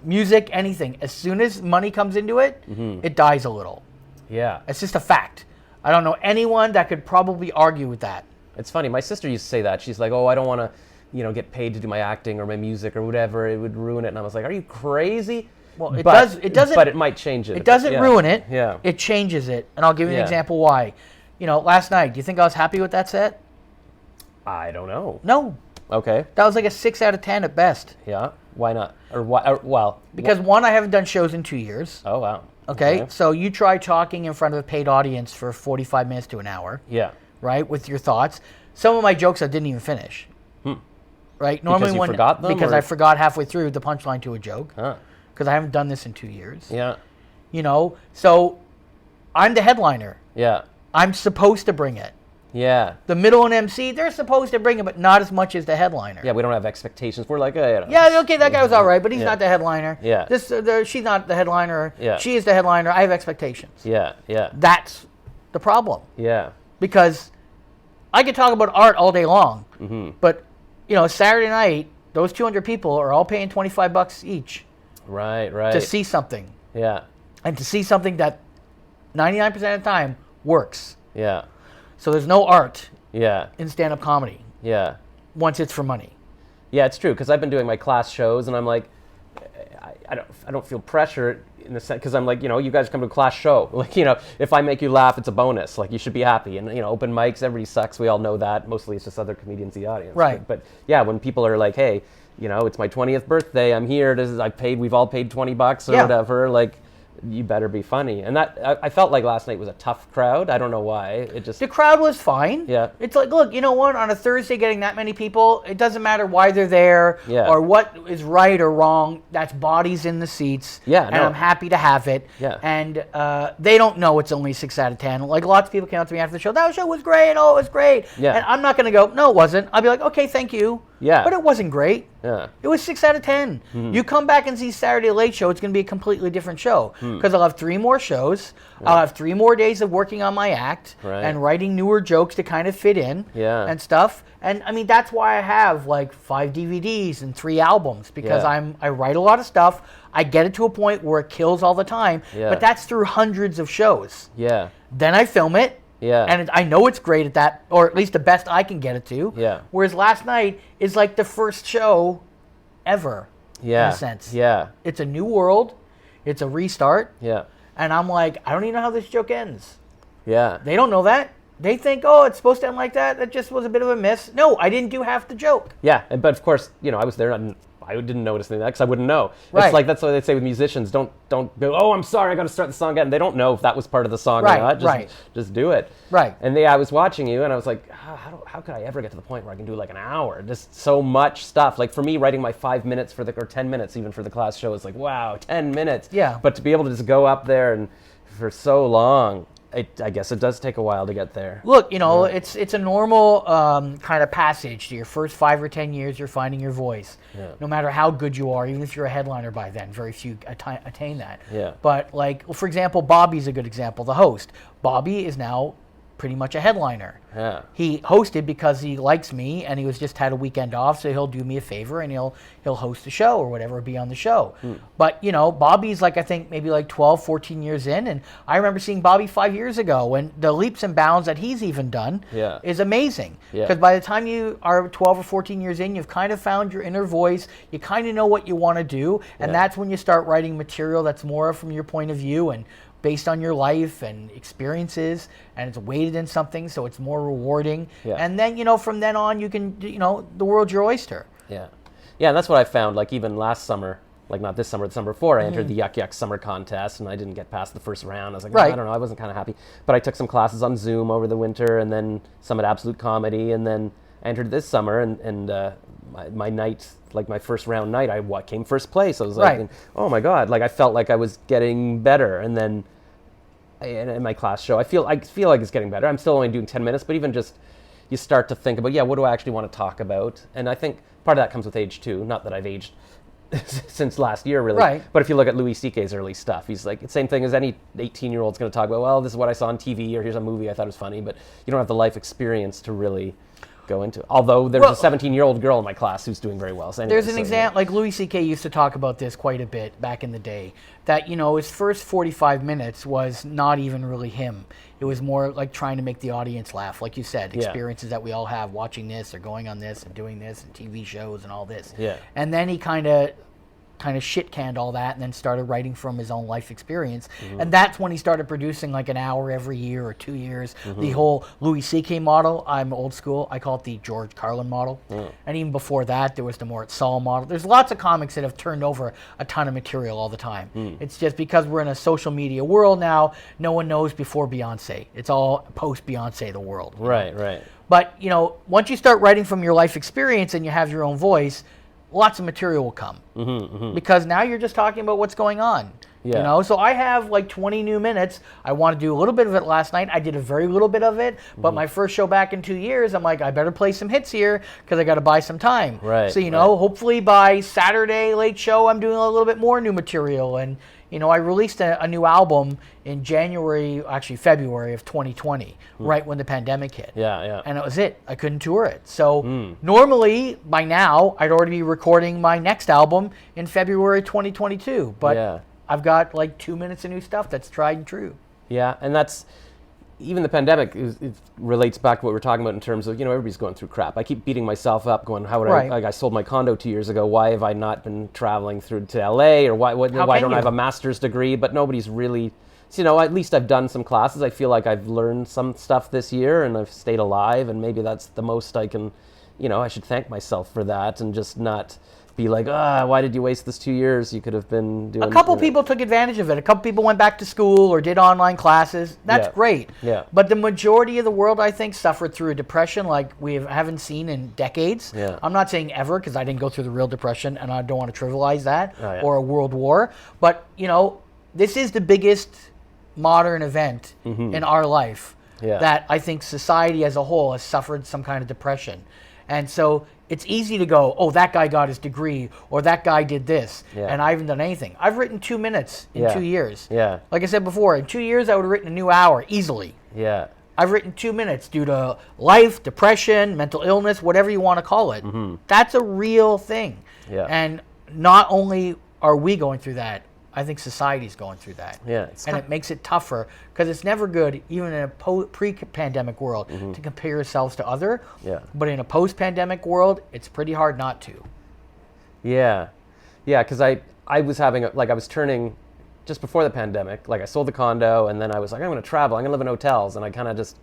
music, anything, as soon as money comes into it, it dies a little. Yeah. It's just a fact. I don't know anyone that could probably argue with that. It's funny. My sister used to say that. She's like, oh, I don't want to, you know, get paid to do my acting or my music or whatever. It would ruin it. And I was like, are you crazy? Well, it doesn't. But it might change it. It doesn't ruin it. Yeah. It changes it. And I'll give you an example why. You know, last night, do you think I was happy with that set? I don't know. No. Okay. That was like a 6 out of 10 at best. Yeah. Why not? Or why? Well. Because one, I haven't done shows in 2 years. Oh wow. Okay. So you try talking in front of a paid audience for 45 minutes to an hour. Yeah. Right, with your thoughts. Some of my jokes I didn't even finish. Right. Normally, because you forgot them, because I forgot halfway through the punchline to a joke. Huh. Because I haven't done this in 2 years. Yeah. You know, so I'm the headliner. Yeah. I'm supposed to bring it. Yeah. The middle and MC, they're supposed to bring it, but not as much as the headliner. Yeah, we don't have expectations. We're like, you know. Yeah, okay, that guy was all right, but he's not the headliner. Yeah. She's not the headliner. Yeah. She is the headliner. I have expectations. Yeah, yeah. That's the problem. Yeah. Because I could talk about art all day long, but, you know, Saturday night, those 200 people are all paying $25 each. Right, right. To see something. Yeah. And to see something that 99% of the time works. Yeah. So there's no art in stand-up comedy. Yeah. Once it's for money. Yeah, it's true, because I've been doing my class shows, and I'm like, I don't feel pressure in the sense, because I'm like, you know, you guys come to a class show. Like, you know, if I make you laugh, it's a bonus. Like, you should be happy. And, you know, open mics, everybody sucks. We all know that. Mostly it's just other comedians in the audience. Right. But yeah, when people are like, hey, you know, it's my 20th birthday. I'm here. We've all paid $20 or whatever. Like, you better be funny. And that, I felt like last night was a tough crowd. I don't know why. The crowd was fine. Yeah. It's like, look, you know what? On a Thursday, getting that many people, it doesn't matter why they're there or what is right or wrong. That's bodies in the seats. Yeah. And I'm happy to have it. Yeah. And they don't know it's only 6 out of 10. Like, lots of people came up to me after the show. That show was great. Oh, it was great. Yeah. And I'm not going to go, no, it wasn't. I'll be like, okay, thank you. Yeah. But it wasn't great. Yeah. It was 6 out of 10. You come back and see Saturday Late Show, it's going to be a completely different show. Because I'll have 3 more shows. I'll have 3 more days of working on my act and writing newer jokes to kind of fit in and stuff. And I mean, that's why I have like 5 DVDs and 3 albums, because I write a lot of stuff. I get it to a point where it kills all the time. But that's through hundreds of shows. Yeah. Then I film it. Yeah. And I know it's great at that, or at least the best I can get it to. Yeah. Whereas last night is like the first show ever. Yeah. In a sense. Yeah. It's a new world. It's a restart. Yeah. And I'm like, I don't even know how this joke ends. Yeah. They don't know that. They think, oh, it's supposed to end like that. That just was a bit of a miss. No, I didn't do half the joke. Yeah. But of course, you know, I was there and I didn't notice anything because I wouldn't know. Right. It's like, that's what they say with musicians. Don't go, oh, I'm sorry, I got to start the song again. They don't know if that was part of the song or not. Just do it. Right. And I was watching you and I was like, how could I ever get to the point where I can do like an hour? Just so much stuff. Like for me, writing my 5 minutes or 10 minutes even for the class show is like, wow, 10 minutes. Yeah. But to be able to just go up there and for so long I guess it does take a while to get there. Look, it's a normal kind of passage to your first 5 or 10 years. You're finding your voice. Yeah. No matter how good you are, even if you're a headliner by then, very few attain that. Yeah. But for example, Bobby's a good example. The host, Bobby, is now pretty much a headliner. Yeah. He hosted because he likes me, and he was just had a weekend off, so he'll do me a favor and he'll host a show or whatever, be on the show. But Bobby's I think maybe 12, 14 years in, and I remember seeing Bobby 5 years ago, and the leaps and bounds that he's even done is amazing. Because by the time you are 12 or 14 years in, you've kind of found your inner voice, you kind of know what you want to do, and that's when you start writing material that's more from your point of view and based on your life and experiences, and it's weighted in something, so it's more rewarding. Yeah. And then, from then on, you can, the world's your oyster. Yeah. Yeah, and that's what I found, even last summer, not this summer, the summer before, I entered the Yuck Yuck Summer Contest, and I didn't get past the first round. I was like, I don't know, I wasn't kind of happy. But I took some classes on Zoom over the winter, and then some at Absolute Comedy, and then entered this summer, and my night, my first round night, I came first place. I was like, oh my God, I felt like I was getting better, and then in my class show, I feel like it's getting better. I'm still only doing 10 minutes, but even just you start to think about, what do I actually want to talk about? And I think part of that comes with age too. Not that I've aged since last year, really. Right. But if you look at Louis C.K.'s early stuff, he's the same thing as any 18-year-old's going to talk about, well, this is what I saw on TV, or here's a movie I thought was funny, but you don't have the life experience to really go into it. Although there's a 17-year-old girl in my class who's doing very well. So anyway, there's an example, Louis C.K. used to talk about this quite a bit back in the day, that, his first 45 minutes was not even really him. It was more trying to make the audience laugh, like you said, experiences that we all have watching this or going on this and doing this and TV shows and all this. Yeah. And then he kind of shit-canned all that and then started writing from his own life experience. And that's when he started producing an hour every year or 2 years. The whole Louis C.K. model, I'm old school, I call it the George Carlin model. And even before that, there was the Mort Saul model. There's lots of comics that have turned over a ton of material all the time. It's just because we're in a social media world now, no one knows before Beyonce. It's all post-Beyonce, the world. Right. But, once you start writing from your life experience and you have your own voice, lots of material will come because now you're just talking about what's going on. So I have 20 new minutes. I want to do a little bit of it last night. I did a very little bit of it, but my first show back in 2 years, I'm like, I better play some hits here because I got to buy some time. Right. So hopefully by Saturday late show, I'm doing a little bit more new material. And I released a new album in February of 2020, right when the pandemic hit. Yeah. And that was it. I couldn't tour it. So normally, by now, I'd already be recording my next album in February 2022. But I've got 2 minutes of new stuff that's tried and true. Yeah, and that's... Even the pandemic, it relates back to what we're talking about in terms of, everybody's going through crap. I keep beating myself up going, how would I sold my condo 2 years ago. Why have I not been traveling through to LA? Or why don't I have a master's degree? But nobody's really, at least I've done some classes. I feel like I've learned some stuff this year and I've stayed alive. And maybe that's the most I can, I should thank myself for that and just not be like, why did you waste this 2 years? You could have been doing... A couple people took advantage of it. A couple people went back to school or did online classes. That's great. Yeah. But the majority of the world, I think, suffered through a depression like we haven't seen in decades. Yeah. I'm not saying ever because I didn't go through the real depression and I don't want to trivialize that or a world war. But, this is the biggest modern event in our life that I think society as a whole has suffered some kind of depression. And so it's easy to go, oh, that guy got his degree, or that guy did this, and I haven't done anything. I've written 2 minutes in 2 years. Yeah. Like I said before, in 2 years, I would have written a new hour easily. Yeah. I've written 2 minutes due to life, depression, mental illness, whatever you want to call it. That's a real thing. Yeah. And not only are we going through that, I think society's going through that. Yeah, and it makes it tougher because it's never good, even in a pre-pandemic world, to compare yourselves to other. Yeah. But in a post-pandemic world, it's pretty hard not to. Yeah. Yeah, because I was having, I was turning, just before the pandemic, I sold the condo, and then I was like, I'm going to travel. I'm going to live in hotels. And I kind of just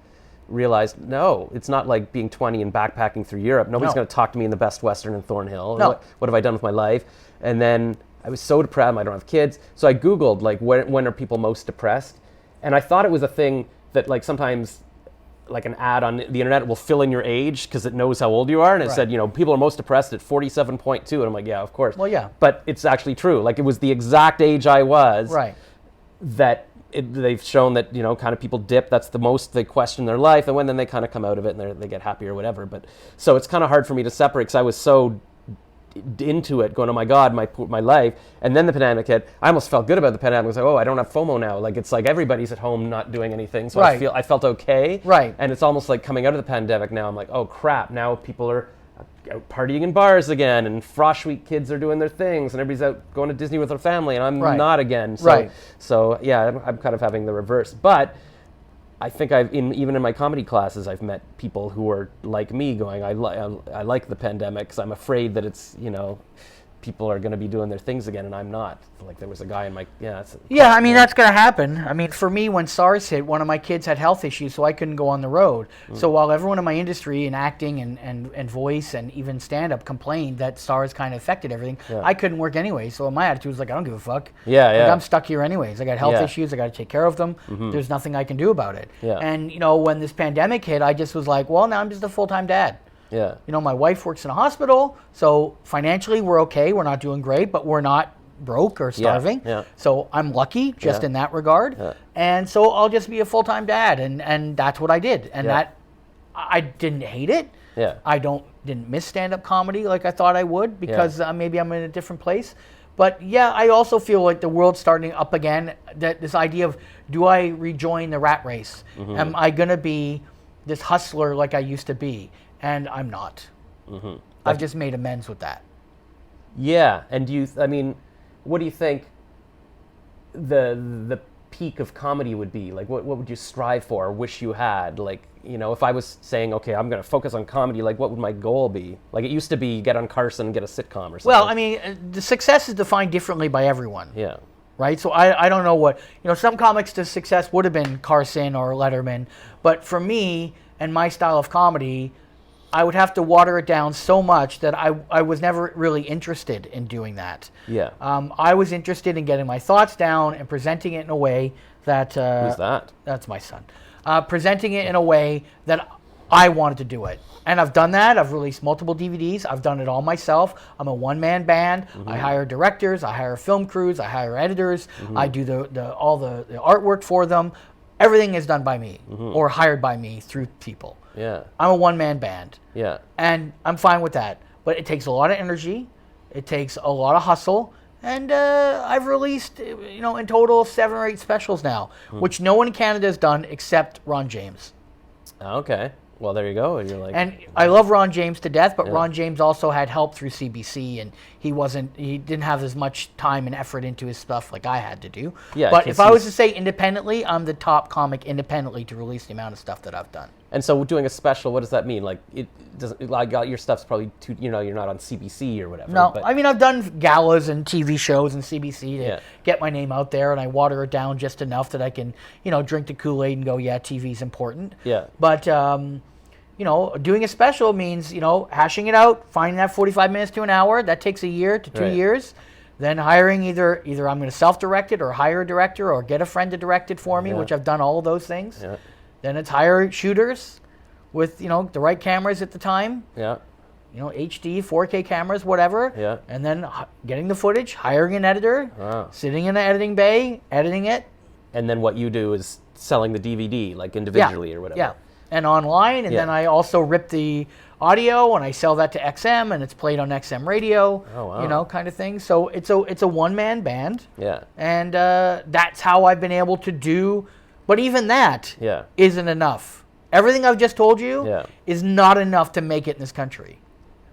realized, no, it's not like being 20 and backpacking through Europe. Nobody's going to talk to me in the Best Western in Thornhill. No. What have I done with my life? And then I was so depressed. I don't have kids. So I Googled, when are people most depressed? And I thought it was a thing that, sometimes, an ad on the internet will fill in your age because it knows how old you are. And it said, people are most depressed at 47.2. And I'm like, yeah, of course. Well, yeah. But it's actually true. It was the exact age I was. Right. That they've shown that, kind of people dip. That's the most they question their life, and then they kind of come out of it and they get happy or whatever. But so it's kind of hard for me to separate because I was so into it, going, oh my God, my life. And then the pandemic hit. I almost felt good about the pandemic. I was like, oh, I don't have FOMO now. Like, it's like everybody's at home not doing anything. So right. I felt okay. Right. And it's almost like coming out of the pandemic now, I'm like, oh crap, now people are out partying in bars again, and Frost Week kids are doing their things, and everybody's out going to Disney with their family, and I'm not again. So yeah, I'm kind of having the reverse. But I think even in my comedy classes, I've met people who are like me, going, I like the pandemic because I'm afraid that it's, people are going to be doing their things again, and I'm not. Like, there was a guy in my that's going to happen. I mean, for me, when SARS hit, one of my kids had health issues, so I couldn't go on the road. So while everyone in my industry in acting and voice and even stand-up complained that SARS kind of affected everything, I couldn't work anyway. So my attitude was like, I don't give a fuck. Like, I'm stuck here anyways. I got health issues. I got to take care of them. There's nothing I can do about it. And when this pandemic hit, I just was like, well, now I'm just a full-time dad. Yeah. My wife works in a hospital, so financially we're okay. We're not doing great, but we're not broke or starving. So I'm lucky just in that regard. And so I'll just be a full-time dad, and that's what I did. And that I didn't hate it. I didn't miss stand-up comedy like I thought I would, because maybe I'm in a different place. But I also feel like the world's starting up again. That this idea of, do I rejoin the rat race? Am I gonna be this hustler like I used to be? And I'm not. I've just made amends with that. Yeah, and what do you think the peak of comedy would be? Like, what would you strive for, or wish you had? Like, if I was saying, okay, I'm going to focus on comedy, like, what would my goal be? Like, it used to be get on Carson and get a sitcom or something. Well, the success is defined differently by everyone. Yeah. Right? So I don't know what, some comics to success would have been Carson or Letterman. But for me and my style of comedy, I would have to water it down so much that I was never really interested in doing that. Yeah. I was interested in getting my thoughts down and presenting it in a way that... Who's that? That's my son. Presenting it in a way that I wanted to do it. And I've done that. I've released multiple DVDs. I've done it all myself. I'm a one-man band. I hire directors. I hire film crews. I hire editors. I do all the artwork for them. Everything is done by me or hired by me through people. Yeah. I'm a one-man band. Yeah. And I'm fine with that. But it takes a lot of energy. It takes a lot of hustle. And I've released, in total 7 or 8 specials now, which no one in Canada has done except Ron James. Okay. Well, there you go. And I love Ron James to death, but Ron James also had help through CBC, and he didn't have as much time and effort into his stuff like I had to do. Yeah, but if I was to say independently, I'm the top comic independently to release the amount of stuff that I've done. And so doing a special, what does that mean? Like, it doesn't, like, your stuff's probably too, you're not on CBC or whatever. No, but I've done galas and TV shows and CBC to get my name out there, and I water it down just enough that I can, drink the Kool-Aid and go, yeah, TV's important. Yeah. But, doing a special means, hashing it out, finding that 45 minutes to an hour. That takes a year to 2 years. Then hiring either I'm going to self-direct it or hire a director or get a friend to direct it for me, which I've done all of those things. Yeah. Then it's hire shooters with, the right cameras at the time. Yeah. HD, 4K cameras, whatever. Yeah. And then getting the footage, hiring an editor, sitting in the editing bay, editing it. And then what you do is selling the DVD, like individually or whatever. Yeah. And online, and then I also rip the audio and I sell that to XM, and it's played on XM radio. Oh, wow. Kind of thing. So it's a one-man band. Yeah. And that's how I've been able to do. But even that isn't enough. Everything I've just told you is not enough to make it in this country.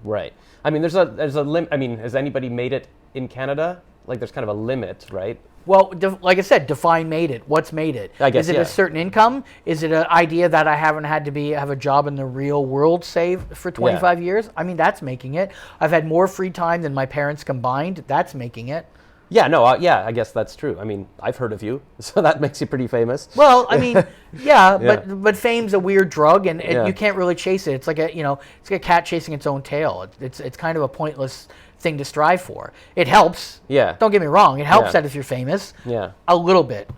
Right. I mean, there's a limit. I mean, has anybody made it in Canada? Like, there's kind of a limit, right? Well, like I said, define made it. What's made it? I guess, is it a certain income? Is it an idea that I haven't had to have a job in the real world, say, for 25 years? I mean, that's making it. I've had more free time than my parents combined. That's making it. Yeah, no, I guess that's true. I mean, I've heard of you, so that makes you pretty famous. Well, I mean, but fame's a weird drug, and you can't really chase it. It's like it's like a cat chasing its own tail. It's kind of a pointless thing to strive for. It helps. Yeah. Don't get me wrong. It helps that if you're famous. Yeah. A little bit.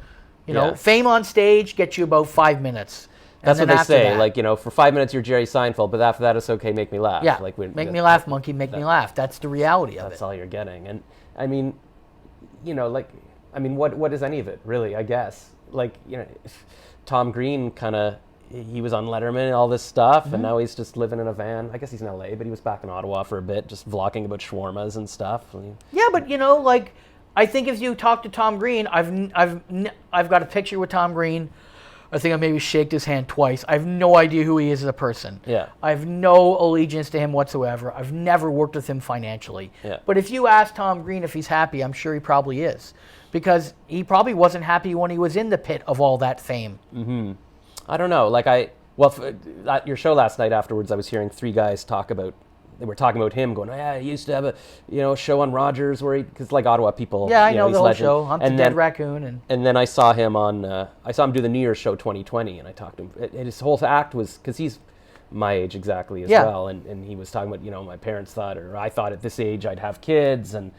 Fame on stage gets you about 5 minutes. That's what they say. Like, for 5 minutes you're Jerry Seinfeld, but after that it's okay, make me laugh. Yeah. Like, make me laugh, monkey, make me laugh. That's the reality of it. That's all you're getting. And I mean, what is any of it, really, I guess? like, Tom Green he was on Letterman and all this stuff, and now he's just living in a van. I guess he's in LA, but he was back in Ottawa for a bit, just vlogging about shawarmas and stuff. Yeah, but like, I think if you talk to Tom Green, I've got a picture with Tom Green. I think I maybe shaked his hand twice. I have no idea who he is as a person. Yeah. I have no allegiance to him whatsoever. I've never worked with him financially. Yeah. But if you ask Tom Green if he's happy, I'm sure he probably is. Because he probably wasn't happy when he was in the pit of all that fame. Mm-hmm. I don't know. Like at your show last night afterwards, I was hearing three guys they were talking about him, going, "Yeah, he used to have a show on Rogers where because like Ottawa people." Yeah, I know the whole legend. show. Hunt the Dead Raccoon, and then I saw him do the New Year's show 2020, and I talked to him. And his whole act was because he's my age exactly as well, and he was talking about my parents thought, or I thought at this age I'd have kids, and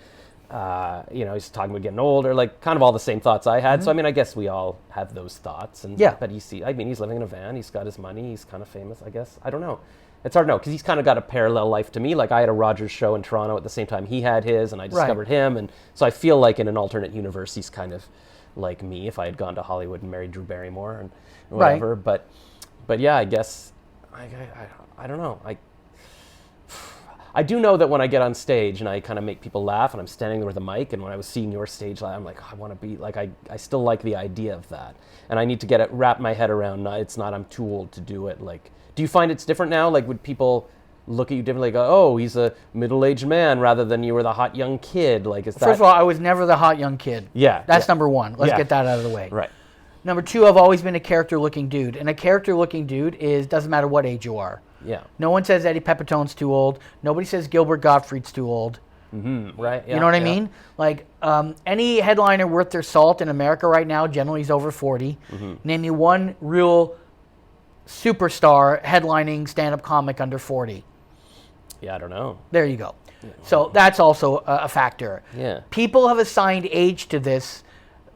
he's talking about getting older, like kind of all the same thoughts I had. So I mean, I guess we all have those thoughts, and but he's living in a van, he's got his money, he's kind of famous, I guess. I don't know. It's hard to know because he's kind of got a parallel life to me. Like I had a Rogers show in Toronto at the same time he had his, and I discovered him, and so I feel like in an alternate universe he's kind of like me if I had gone to Hollywood and married Drew Barrymore and whatever. But yeah, I guess I don't know. I do know that when I get on stage and I kind of make people laugh and I'm standing there with a mic, and when I was seeing your stage live, I'm like, I want to be like, I still like the idea of that, and I need to wrap my head around. It's not I'm too old to do it. Like, do you find it's different now? Like, would people look at you differently? Go, oh, he's a middle-aged man, rather than you were the hot young kid. Like, is that? First of all, I was never the hot young kid. Yeah, that's number one. Let's get that out of the way. Right. Number two, I've always been a character-looking dude, and a character-looking dude doesn't matter what age you are. Yeah. No one says Eddie Pepitone's too old. Nobody says Gilbert Gottfried's too old. Mm-hmm. Right. Yeah, you know what I mean? Like any headliner worth their salt in America right now generally is over 40. Mm-hmm. Name me one real superstar headlining stand-up comic under 40. Yeah, I don't know. There you go. Yeah. So that's also a factor. Yeah. People have assigned age to this,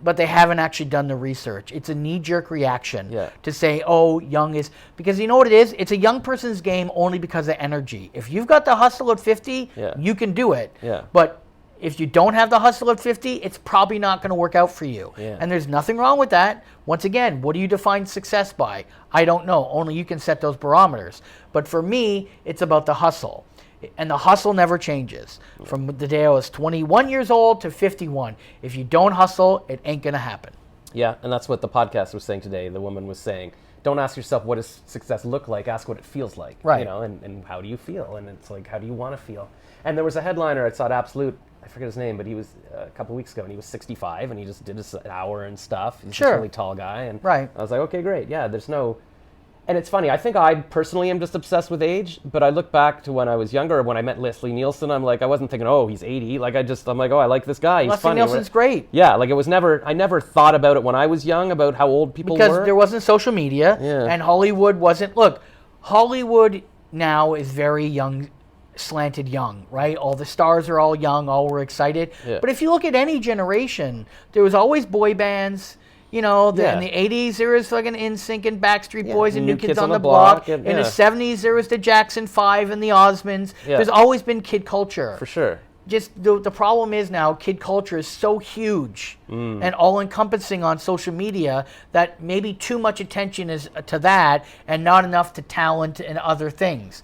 but they haven't actually done the research. It's a knee-jerk reaction to say, oh, young is... Because you know what it is? It's a young person's game only because of energy. If you've got the hustle at 50, you can do it. Yeah. But if you don't have the hustle at 50, it's probably not going to work out for you. Yeah. And there's nothing wrong with that. Once again, what do you define success by? I don't know. Only you can set those barometers. But for me, it's about the hustle. And the hustle never changes. From the day I was 21 years old to 51. If you don't hustle, it ain't going to happen. Yeah, and that's what the podcast was saying today. The woman was saying, don't ask yourself what does success look like, ask what it feels like. Right. And how do you feel? And it's like, how do you want to feel? And there was a headliner I saw at Absolute, I forget his name, but he was a couple weeks ago, and he was 65, and he just did an hour and stuff. He's a really tall guy. And I was like, okay, great. Yeah, there's no... And it's funny, I think I personally am just obsessed with age, but I look back to when I was younger, when I met Leslie Nielsen, I'm like, I wasn't thinking, oh, he's 80. Like, I'm like, oh, I like this guy. He's funny. Leslie Nielsen's great. Yeah, like I never thought about it when I was young, about how old people were. Because there wasn't social media, and Hollywood wasn't... Look, Hollywood now is very young, slanted young, right? All the stars are all young, all were excited. Yeah. But if you look at any generation, there was always boy bands. You know, in the 80s, there was fucking NSYNC and Backstreet Boys and New Kids on the Block. In the 70s, there was the Jackson 5 and the Osmonds. Yeah. There's always been kid culture. For sure. Just the problem is now kid culture is so huge and all-encompassing on social media that maybe too much attention is to that and not enough to talent and other things.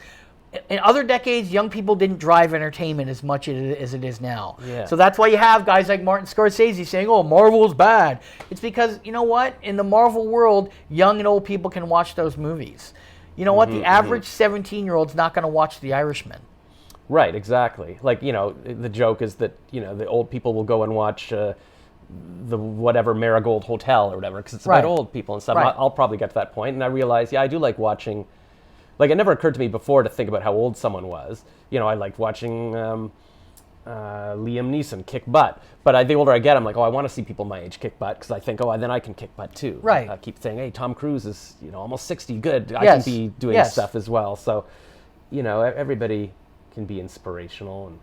In other decades, young people didn't drive entertainment as much as it is now. Yeah. So that's why you have guys like Martin Scorsese saying, oh, Marvel's bad. It's because, you know what? In the Marvel world, young and old people can watch those movies. You know what? The average 17-year-old's not going to watch The Irishman. Right, exactly. Like, the joke is that, the old people will go and watch the whatever Marigold Hotel or whatever, because it's about old people and stuff. Right. I'll probably get to that point, and I realize, I do like watching... Like, it never occurred to me before to think about how old someone was. I liked watching Liam Neeson kick butt. But the older I get, I'm like, I want to see people my age kick butt, because I think, then I can kick butt too. Right. I keep saying, hey, Tom Cruise is, almost 60, good. I can be doing stuff as well. So, everybody can be inspirational, and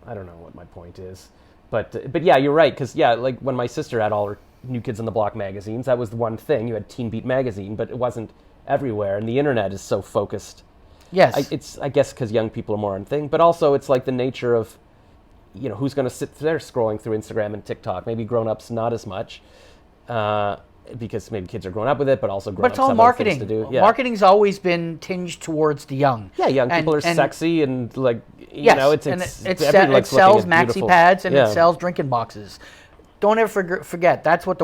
I don't know what my point is. But yeah, you're right, because, like when my sister had all her New Kids on the Block magazines, that was the one thing. You had Teen Beat magazine, but it wasn't everywhere, and the internet is so focused. Yes. I guess because young people are more on thing, but also it's like the nature of, who's going to sit there scrolling through Instagram and TikTok. Maybe grown-ups not as much. because maybe kids are growing up with it, but also growing But it's up all with other things marketing. to do. Yeah. Marketing's always been tinged towards the young. Yeah, young people are sexy and like, Yes, it's and everybody likes it sells looking at maxi beautiful- pads and Yeah. it sells drinking boxes. Don't ever forget, that's what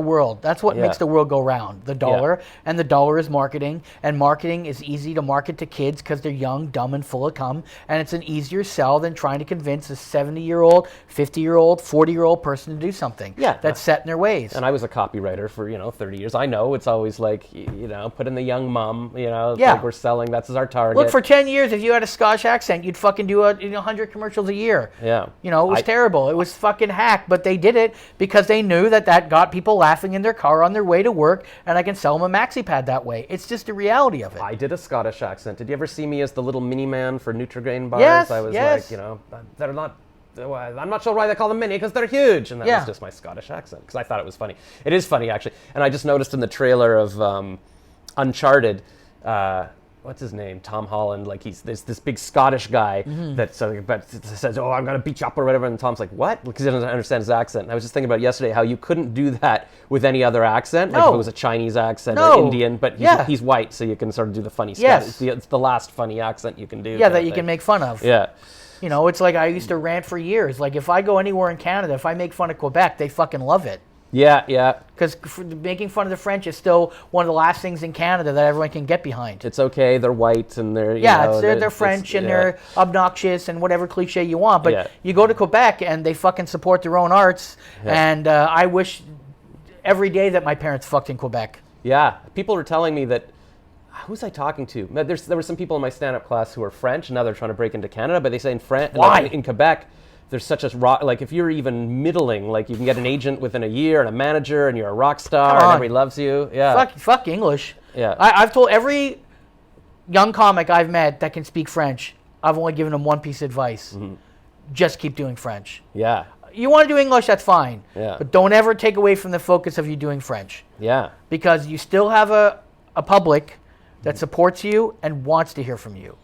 makes the world go round, the dollar. Yeah. And the dollar is marketing. And marketing is easy to market to kids because they're young, dumb, and full of cum. And it's an easier sell than trying to convince a 70-year-old, 50-year-old, 40-year-old person to do something that's set in their ways. And I was a copywriter for, 30 years. I know it's always like, put in the young mom, like we're selling, that's our target. Look, for 10 years, if you had a Scottish accent, you'd fucking do 100 commercials a year. Yeah. It was terrible. It was fucking hack, but they did it because they knew that got people laughing in their car on their way to work, and I can sell them a maxi pad that way. It's just the reality of it. I did a Scottish accent. Did you ever see me as the little mini man for Nutri-Grain bars? Yes, I was yes. like, they're not. I'm not sure why they call them mini, because they're huge. And that was just my Scottish accent, because I thought it was funny. It is funny, actually. And I just noticed in the trailer of Uncharted, what's his name? Tom Holland. Like there's this big Scottish guy that says, "Oh, I'm gonna beat you up" or whatever, and Tom's like, "What?" Because he doesn't understand his accent. And I was just thinking about yesterday how you couldn't do that with any other accent, like if it was a Chinese accent or Indian, but he's white, so you can sort of do the funny stuff. It's the last funny accent you can do. Yeah, that you can make fun of. Yeah. It's like I used to rant for years. Like if I go anywhere in Canada, if I make fun of Quebec, they fucking love it. Yeah, yeah. Because making fun of the French is still one of the last things in Canada that everyone can get behind. It's okay. They're white and they're they're French and they're obnoxious and whatever cliche you want. But you go to Quebec and they fucking support their own arts. Yeah. And I wish every day that my parents fucked in Quebec. Yeah, people are telling me that. Who was I talking to? There were some people in my stand-up class who are French, and now they're trying to break into Canada. But they say in Quebec. There's such a rock, like if you're even middling, like you can get an agent within a year and a manager and you're a rock star and everybody loves you. Yeah. Fuck English. Yeah. I've told every young comic I've met that can speak French, I've only given them one piece of advice. Mm-hmm. Just keep doing French. Yeah. You want to do English, that's fine. Yeah. But don't ever take away from the focus of you doing French. Yeah. Because you still have a public that supports you and wants to hear from you.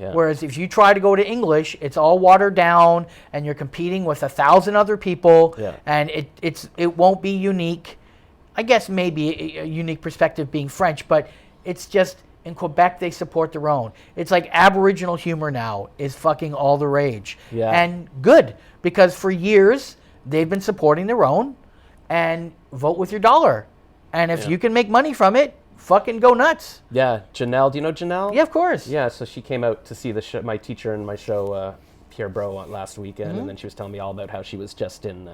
Yeah. Whereas if you try to go to English, it's all watered down, and you're competing with 1,000 other people, and it won't be unique. I guess maybe a unique perspective being French, but it's just in Quebec they support their own. It's like Aboriginal humor now is fucking all the rage, and good because for years they've been supporting their own, and vote with your dollar, and if you can make money from it. Fucking go nuts. Yeah, Janelle. Do you know Janelle? Yeah, of course. Yeah, so she came out to see the show, my teacher in my show, Pierre Bro, last weekend, and then she was telling me all about how she was just in.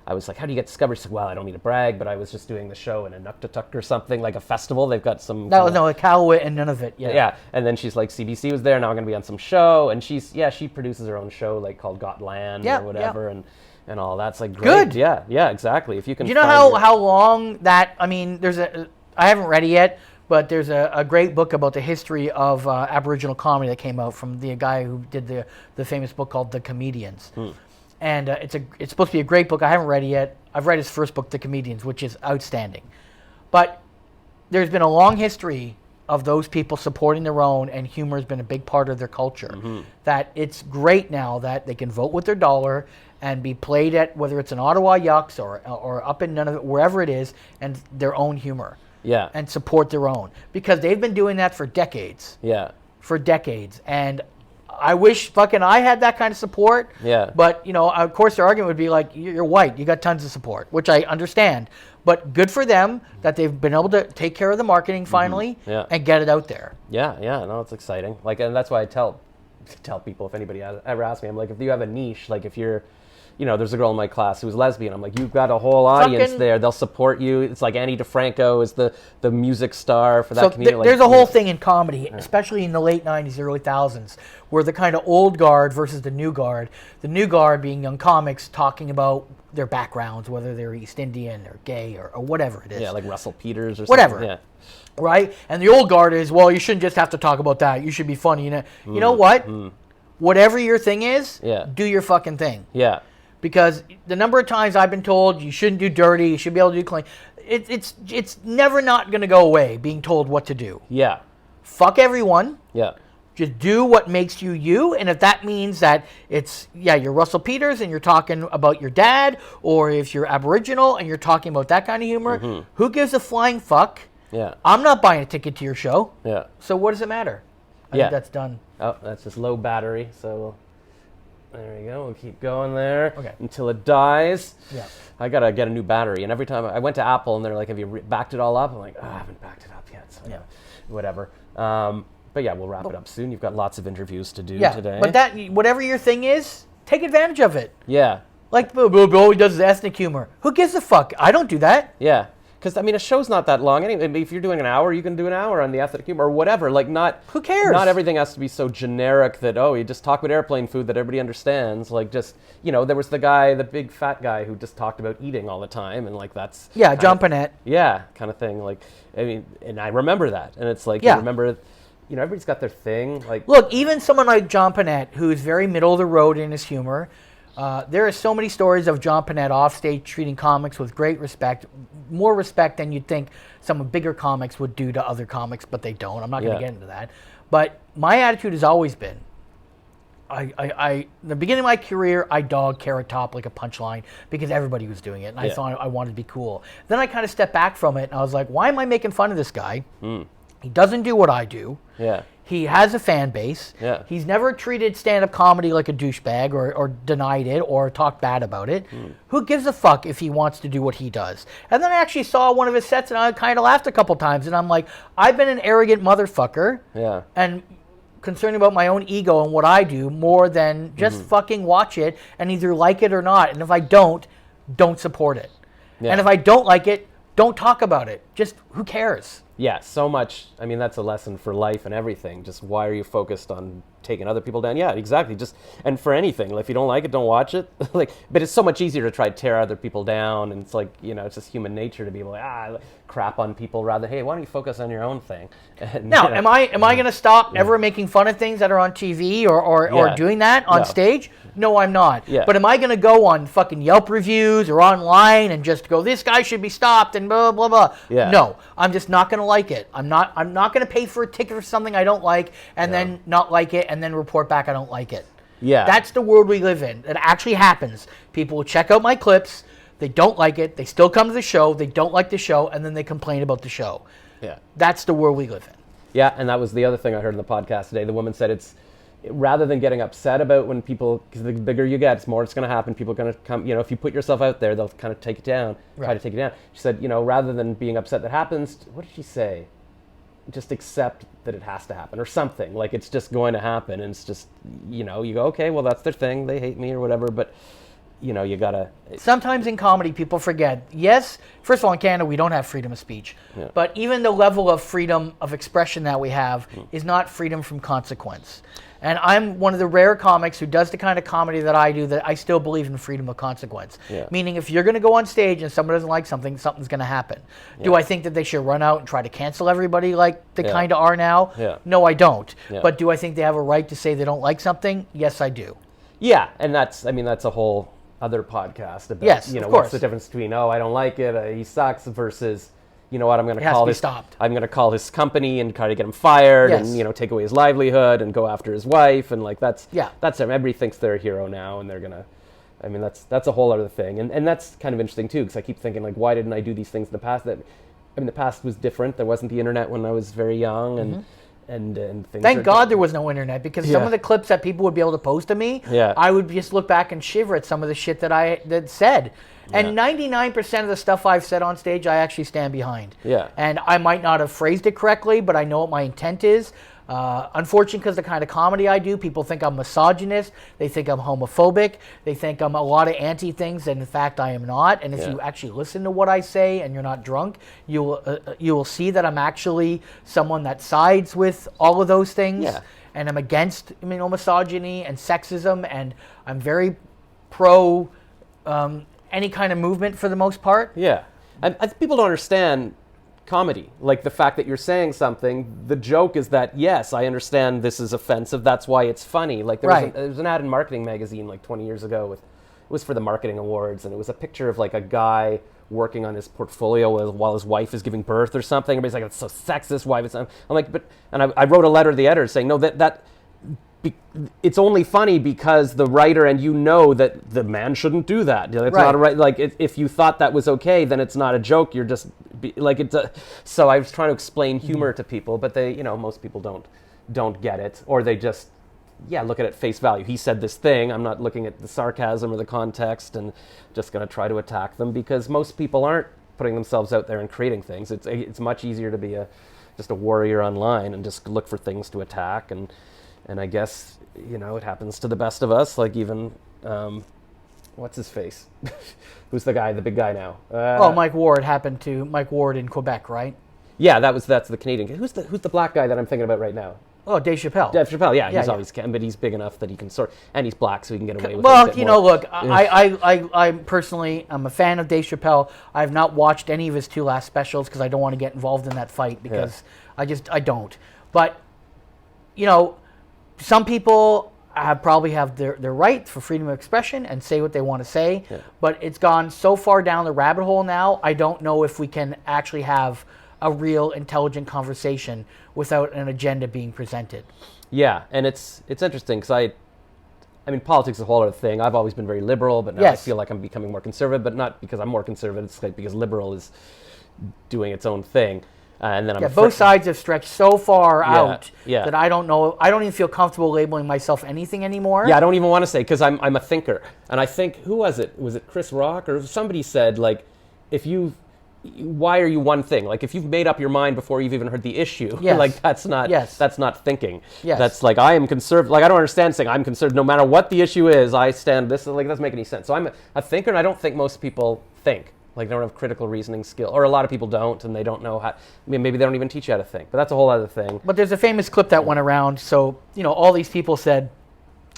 I was like, "How do you get discovered?" She said, "Well, I don't mean to brag, but I was just doing the show in a Nuktatuk or something, like a festival. They've got some." No, Iqaluit and none of it. Yeah. Yeah, and then she's like, "CBC was there. Now I'm going to be on some show," and she produces her own show, like called Got Land or whatever, and all that's like great. Good. Yeah, exactly. If you can. Do you know how long that? I mean, I haven't read it yet. But there's a great book about the history of Aboriginal comedy that came out from the guy who did the famous book called The Comedians. And it's supposed to be a great book. I haven't read it yet. I've read his first book, The Comedians, which is outstanding. But there's been a long history of those people supporting their own, and humor has been a big part of their culture. Mm-hmm. That it's great now that they can vote with their dollar and be played at, whether it's in Ottawa Yucks or up in Nunavut, wherever it is, and their own humor. Yeah. And support their own. Because they've been doing that for decades. Yeah. For decades. And I wish fucking I had that kind of support. Yeah. But, of course their argument would be like, you're white, you got tons of support, which I understand. But good for them that they've been able to take care of the marketing finally and get it out there. Yeah, no, it's exciting. Like, and that's why I tell people, if anybody ever asks me, I'm like, if you have a niche, like if you're, there's a girl in my class who's lesbian. I'm like, you've got a whole audience there. They'll support you. It's like Annie DeFranco is the music star for that community. There's a whole thing in comedy, especially in the late 90s, early 2000s, where the kind of old guard versus the new guard. The new guard being young comics talking about their backgrounds, whether they're East Indian or gay or whatever it is. Yeah, like Russell Peters or whatever. Something. Yeah. Right? And the old guard is, well, you shouldn't just have to talk about that. You should be funny. You know what? Whatever your thing is, do your fucking thing. Yeah. Because the number of times I've been told you shouldn't do dirty, you should be able to do clean. It's never not going to go away being told what to do. Yeah. Fuck everyone. Yeah. Just do what makes you you, and if that means that you're Russell Peters and you're talking about your dad, or if you're Aboriginal and you're talking about that kind of humor, who gives a flying fuck? Yeah. I'm not buying a ticket to your show. Yeah. So what does it matter? I think that's done. Oh, that's just low battery, so there we go. We'll keep going there until it dies. Yeah. I got to get a new battery, and every time I went to Apple, and they're like, have you backed it all up? I'm like, I haven't backed it up yet, so whatever. But yeah, we'll wrap it up soon. You've got lots of interviews to do today. But whatever your thing is, take advantage of it. Yeah. Like, all he does is ethnic humor. Who gives a fuck? I don't do that. Yeah. Because, I mean, a show's not that long. Anyway, if you're doing an hour, you can do an hour on the ethnic humor or whatever. Like, who cares? Not everything has to be so generic that, you just talk about airplane food that everybody understands. Like, just, there was the big fat guy who just talked about eating all the time. And, like, that's... Yeah, John Panette. Yeah, kind of thing. Like, I mean, and I remember that. And it's like, you remember... everybody's got their thing. Like, look, even someone like John Panette, who's very middle of the road in his humor, there are so many stories of John Panette offstage treating comics with great respect, more respect than you'd think some bigger comics would do to other comics, but they don't. I'm not going to get into that. But my attitude has always been, the beginning of my career, I dogged Carrot Top like a punchline because everybody was doing it, and I thought I wanted to be cool. Then I kind of stepped back from it, and I was like, why am I making fun of this guy? He doesn't do what I do. Yeah. He has a fan base. Yeah. He's never treated stand-up comedy like a douchebag or denied it or talked bad about it. Who gives a fuck if he wants to do what he does? And then I actually saw one of his sets and I kind of laughed a couple times. And I'm like, I've been an arrogant motherfucker. Yeah. And concerned about my own ego and what I do more than just fucking watch it and either like it or not. And if I don't support it. Yeah. And if I don't like it, don't talk about it. Just who cares? Yeah, so much. I mean, that's a lesson for life and everything. Just why are you focused on taking other people down? Yeah, exactly. Just and for anything, like, if you don't like it, don't watch it. Like, but it's so much easier to try to tear other people down, and it's like, it's just human nature to be like, crap on people rather. Hey, why don't you focus on your own thing? And, now, am I going to stop ever making fun of things that are on TV or doing that on stage? No, I'm not. Yeah. But am I going to go on fucking Yelp reviews or online and just go, this guy should be stopped and blah blah blah? Yeah. No, I'm just not going to like it. I'm not going to pay for a ticket for something I don't like and then not like it and then report back I don't like it. Yeah. That's the world we live in. It actually happens. People will check out my clips. They don't like it. They still come to the show. They don't like the show, and then they complain about the show. Yeah. That's the world we live in. Yeah, and that was the other thing I heard in the podcast today. The woman said rather than getting upset about when people, because the bigger you get, it's more it's going to happen. People are going to come, if you put yourself out there, they'll kind of take it down, try to take it down. She said, rather than being upset that happens, what did she say? Just accept that it has to happen or something. Like, it's just going to happen, and it's just, you go, okay, well, that's their thing. They hate me or whatever, but... you gotta... Sometimes in comedy, people forget. Yes, first of all, in Canada, we don't have freedom of speech. Yeah. But even the level of freedom of expression that we have is not freedom from consequence. And I'm one of the rare comics who does the kind of comedy that I do that I still believe in freedom of consequence. Yeah. Meaning, if you're going to go on stage and someone doesn't like something, something's going to happen. Yeah. Do I think that they should run out and try to cancel everybody like they kind of are now? Yeah. No, I don't. Yeah. But do I think they have a right to say they don't like something? Yes, I do. Yeah, and that's a whole... other podcast about what's the difference between I don't like it, he sucks, versus what, I'm going to call his company and try to get him fired and take away his livelihood and go after his wife, and like that's everybody thinks they're a hero now and they're gonna. I mean, that's a whole other thing, and that's kind of interesting too, because I keep thinking, like, why didn't I do these things in the past? The past was different. There wasn't the internet when I was very young, and. And things. Thank God there was no internet, because some of the clips that people would be able to post to me, I would just look back and shiver at some of the shit that I said. And 99% of the stuff I've said on stage, I actually stand behind. Yeah. And I might not have phrased it correctly, but I know what my intent is. Unfortunately, because the kind of comedy I do, people think I'm misogynist. They think I'm homophobic. They think I'm a lot of anti-things, and in fact, I am not. And if you actually listen to what I say and you're not drunk, you will see that I'm actually someone that sides with all of those things. Yeah. And I'm against misogyny and sexism, and I'm very pro any kind of movement for the most part. Yeah. And people don't understand comedy, like the fact that you're saying something, the joke is that, yes, I understand this is offensive, that's why it's funny. Like there was an ad in Marketing Magazine like 20 years ago with was for the marketing awards, and it was a picture of like a guy working on his portfolio while his wife is giving birth or something. Everybody's like, it's so sexist, wife. I'm like, but, and I wrote a letter to the editor saying, no, it's only funny because the writer and you know that the man shouldn't do that. It's not a right. Like if you thought that was okay, then it's not a joke. You're just like it's a. So I was trying to explain humor to people, but they, most people don't get it, or they just look at it face value. He said this thing. I'm not looking at the sarcasm or the context, and just going to try to attack them because most people aren't putting themselves out there and creating things. It's much easier to be just a warrior online and just look for things to attack and I guess, it happens to the best of us, like even, what's his face? Who's the big guy now? Mike Ward Mike Ward in Quebec, right? Yeah, that's the Canadian guy. Who's the black guy that I'm thinking about right now? Oh, Dave Chappelle. Dave Chappelle, he's always can, but he's big enough that he can and he's black, so he can get away with it. Well, look, I personally, I'm a fan of Dave Chappelle. I have not watched any of his 2 last specials because I don't want to get involved in that fight because I don't. But, some people probably have their right for freedom of expression and say what they want to say, but it's gone so far down the rabbit hole now, I don't know if we can actually have a real intelligent conversation without an agenda being presented. Yeah, and it's interesting because I mean, politics is a whole other thing. I've always been very liberal, but now I feel like I'm becoming more conservative, but not because I'm more conservative, it's like because liberal is doing its own thing. And then both sides have stretched so far out that I don't know. I don't even feel comfortable labeling myself anything anymore. Yeah, I don't even want to say because I'm a thinker, and I think who was it? Was it Chris Rock or somebody said like, why are you one thing? Like if you've made up your mind before you've even heard the issue, like that's not thinking. Yes. That's like I am conservative. Like I don't understand saying I'm conservative. No matter what the issue is, I stand this. Like it doesn't make any sense. So I'm a thinker, and I don't think most people think. Like they don't have critical reasoning skill, or a lot of people don't, and they don't know how. Maybe they don't even teach you how to think. But that's a whole other thing. But there's a famous clip that went around. So all these people said,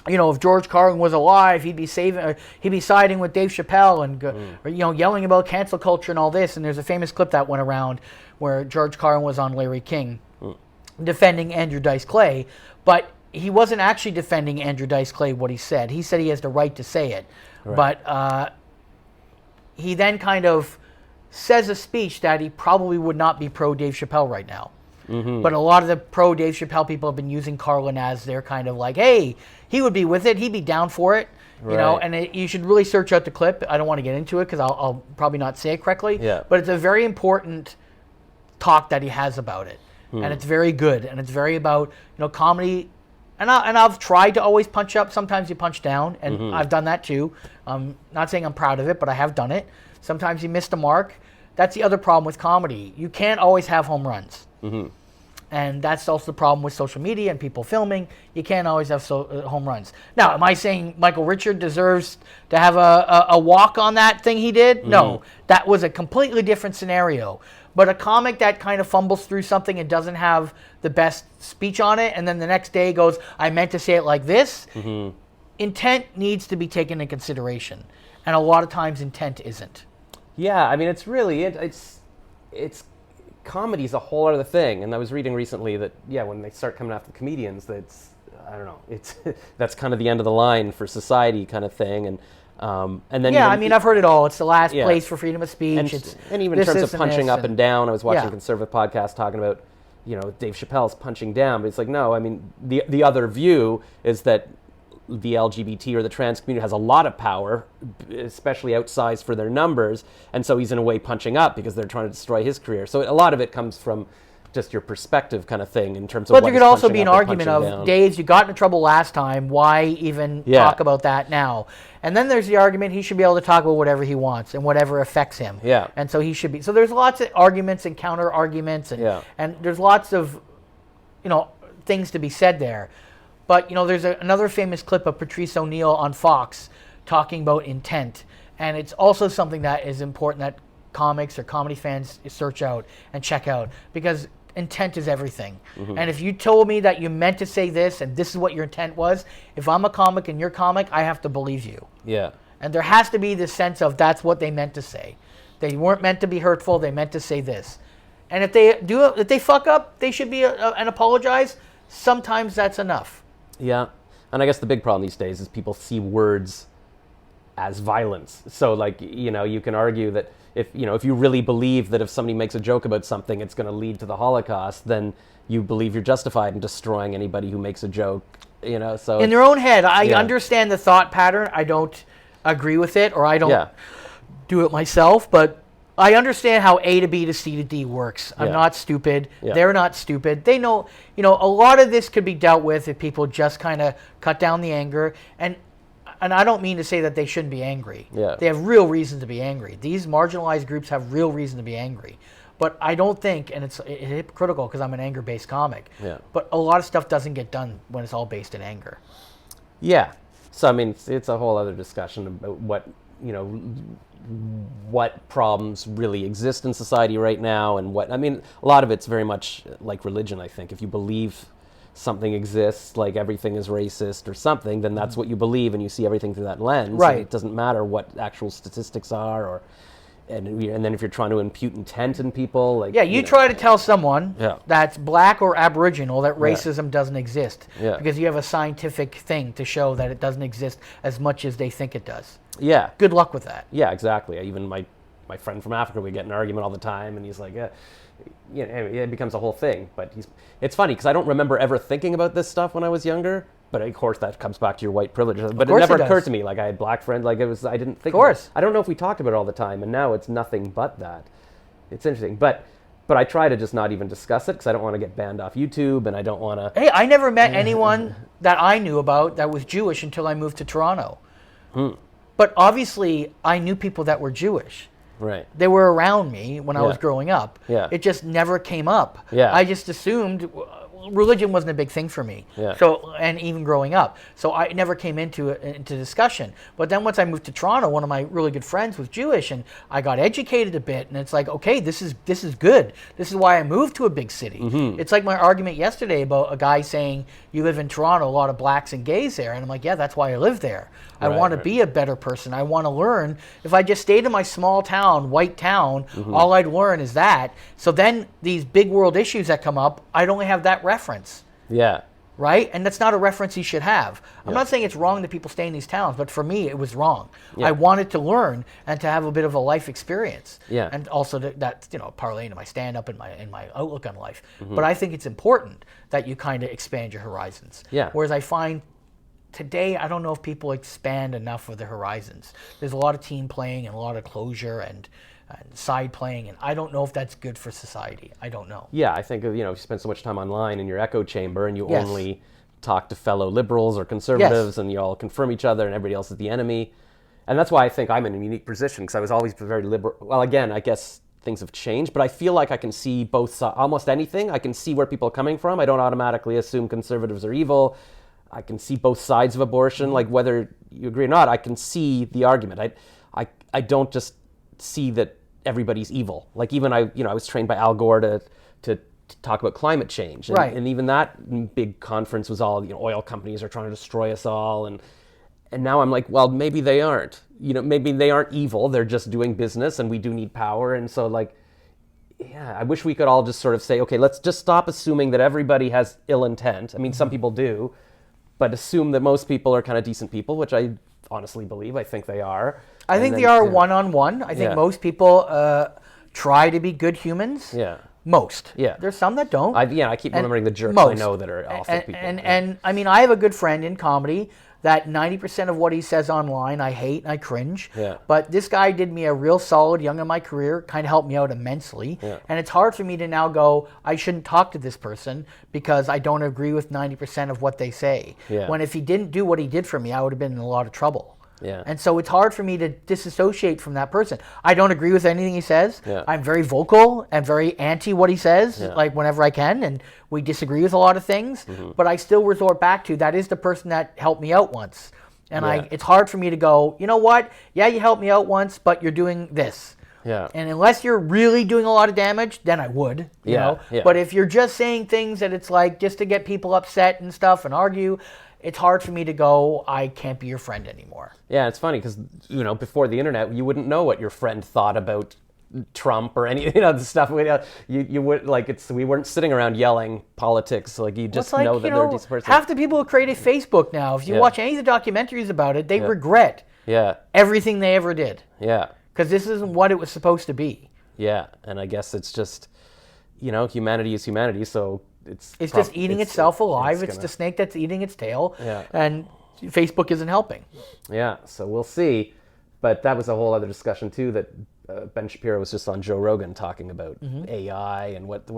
if George Carlin was alive, he'd be siding with Dave Chappelle and or, yelling about cancel culture and all this. And there's a famous clip that went around where George Carlin was on Larry King defending Andrew Dice Clay, but he wasn't actually defending Andrew Dice Clay. What he said he has the right to say it, but. He then kind of says a speech that he probably would not be pro Dave Chappelle right now. Mm-hmm. But a lot of the pro Dave Chappelle people have been using Carlin as their kind of like, hey, he would be with it. He'd be down for it. And you should really search out the clip. I don't want to get into it because I'll probably not say it correctly. Yeah. But it's a very important talk that he has about it. And it's very good. And it's very about, comedy. And I've tried to always punch up. Sometimes you punch down, and I've done that too. Not saying I'm proud of it, but I have done it. Sometimes you miss the mark. That's the other problem with comedy. You can't always have home runs. Mm-hmm. And that's also the problem with social media and people filming. You can't always have home runs. Now, am I saying Michael Richard deserves to have a walk on that thing he did? Mm-hmm. No, that was a completely different scenario. But a comic that kind of fumbles through something and doesn't have the best speech on it, and then the next day goes, I meant to say it like this, intent needs to be taken into consideration. And a lot of times intent isn't. Yeah, I mean, it's really, it's comedy's a whole other thing. And I was reading recently that, when they start coming after comedians, I don't know, that's kind of the end of the line for society kind of thing. And then I've heard it all. It's the last place for freedom of speech. And even in terms of punching up and down, I was watching a conservative podcast talking about, Dave Chappelle's punching down, but it's like, no, I mean, the other view is that the LGBT or the trans community has a lot of power, especially outsized for their numbers, and so he's in a way punching up because they're trying to destroy his career. So a lot of it comes from just your perspective kind of thing in terms of but there could also be an argument of, Dave, you got into trouble last time, why even talk about that now? And then there's the argument he should be able to talk about whatever he wants and whatever affects him. Yeah. And so he should be. So there's lots of arguments and counter arguments and there's lots of, things to be said there. But, there's another famous clip of Patrice O'Neill on Fox talking about intent. And it's also something that is important that comics or comedy fans search out and check out because intent is everything. Mm-hmm. And if you told me that you meant to say this and this is what your intent was, if I'm a comic and you're a comic, I have to believe you. Yeah. And there has to be this sense of that's what they meant to say. They weren't meant to be hurtful. They meant to say this. And if they fuck up, they should be and apologize. Sometimes that's enough. Yeah. And I guess the big problem these days is people see words as violence. So like, you can argue that if you really believe that if somebody makes a joke about something, it's going to lead to the Holocaust, then you believe you're justified in destroying anybody who makes a joke, so in their own head. I understand the thought pattern. I don't agree with it, or I don't do it myself, but I understand how A to B to C to D works. I'm not stupid. They're not stupid. They know, a lot of this could be dealt with if people just kind of cut down the anger. And I don't mean to say that they shouldn't be angry. They have real reason to be angry. These marginalized groups have real reason to be angry. But I don't think, and it's hypocritical because I'm an anger-based comic, but a lot of stuff doesn't get done when it's all based in anger. Yeah. So, I mean, it's a whole other discussion about what problems really exist in society right now, and a lot of it's very much like religion, I think. If you believe something exists, like everything is racist or something, then that's what you believe, and you see everything through that lens. Right. And it doesn't matter what actual statistics are, and then if you're trying to impute intent in people, like you try to tell someone that's black or Aboriginal that racism doesn't exist because you have a scientific thing to show that it doesn't exist as much as they think it does. Yeah. Good luck with that. Yeah, exactly. Even my friend from Africa, we get in an argument all the time, and he's like, it becomes a whole thing. But it's funny because I don't remember ever thinking about this stuff when I was younger. But of course, that comes back to your white privilege. But it never occurred to me. Like I had black friends. Like I didn't think. Of course. I don't know if we talked about it all the time, and now it's nothing but that. It's interesting, but I try to just not even discuss it because I don't want to get banned off YouTube, and I don't want to. Hey, I never met anyone that I knew about that was Jewish until I moved to Toronto. But obviously, I knew people that were Jewish. Right. They were around me when I was growing up. Yeah. It just never came up. Yeah. I just assumed religion wasn't a big thing for me. Yeah. So, and even growing up. So I never came into discussion. But then once I moved to Toronto, one of my really good friends was Jewish, and I got educated a bit, and it's like, okay, this is good. This is why I moved to a big city. It's like my argument yesterday about a guy saying, you live in Toronto, a lot of blacks and gays there. And I'm like, yeah, that's why I live there. I want to be a better person. I want to learn. If I just stayed in my small town, white town, all I'd learn is that. So then these big world issues that come up, I'd only have that reference. Yeah. Right? And that's not a reference you should have. I'm not saying it's wrong that people stay in these towns, but for me, it was wrong. I wanted to learn and to have a bit of a life experience. Yeah. And also that parlay into my stand-up and my outlook on life. But I think it's important that you kind of expand your horizons. Yeah. Whereas I find today, I don't know if people expand enough of their horizons. There's a lot of team playing and a lot of closure and side playing, and I don't know if that's good for society. I don't know. Yeah, I think if you spend so much time online in your echo chamber and you only talk to fellow liberals or conservatives and you all confirm each other and everybody else is the enemy. And that's why I think I'm in a unique position because I was always very liberal. Well, again, I guess things have changed, but I feel like I can see both sides, almost anything. I can see where people are coming from. I don't automatically assume conservatives are evil. I can see both sides of abortion, like whether you agree or not. I can see the argument. I don't just see that everybody's evil. Like even I was trained by Al Gore to talk about climate change, and, and even that big conference was all oil companies are trying to destroy us all, and now I'm like, well, maybe they aren't. Maybe they aren't evil. They're just doing business, and we do need power, and so like. Yeah, I wish we could all just sort of say, okay, let's just stop assuming that everybody has ill intent. I mean, some people do. But assume that most people are kind of decent people, which I honestly believe. I think they are. I think they are one-on-one. I think most people try to be good humans. Yeah. Most. Yeah. There's some that don't. I keep remembering the jerks I know that are awful people. And I mean, I have a good friend in comedy that 90% of what he says online I hate and I cringe. Yeah. But this guy did me a real solid young in my career, kind of helped me out immensely. Yeah. And it's hard for me to now go, I shouldn't talk to this person because I don't agree with 90% of what they say. Yeah. When if he didn't do what he did for me, I would have been in a lot of trouble. Yeah. And so it's hard for me to disassociate from that person. I don't agree with anything he says. Yeah. I'm very vocal and very anti what he says, like whenever I can, and we disagree with a lot of things, but I still resort back to that is the person that helped me out once. And it's hard for me to go, you know what? Yeah, you helped me out once, but you're doing this. Yeah. And unless you're really doing a lot of damage, then I would, you know. Yeah. But if you're just saying things that it's like just to get people upset and stuff and argue, it's hard for me to go, I can't be your friend anymore. Yeah, it's funny because, before the internet, you wouldn't know what your friend thought about Trump or any, the stuff. You would, we weren't sitting around yelling politics. Like, you just know that they're a decent person. Half the people who created Facebook now, if you watch any of the documentaries about it, they regret Yeah. everything they ever did. Yeah. Because this isn't what it was supposed to be. Yeah. And I guess it's just, humanity is humanity, so it's just eating itself alive. It's gonna, the snake that's eating its tail. Yeah. And Facebook isn't helping. Yeah, so we'll see. But that was a whole other discussion too. That Ben Shapiro was just on Joe Rogan talking about AI and what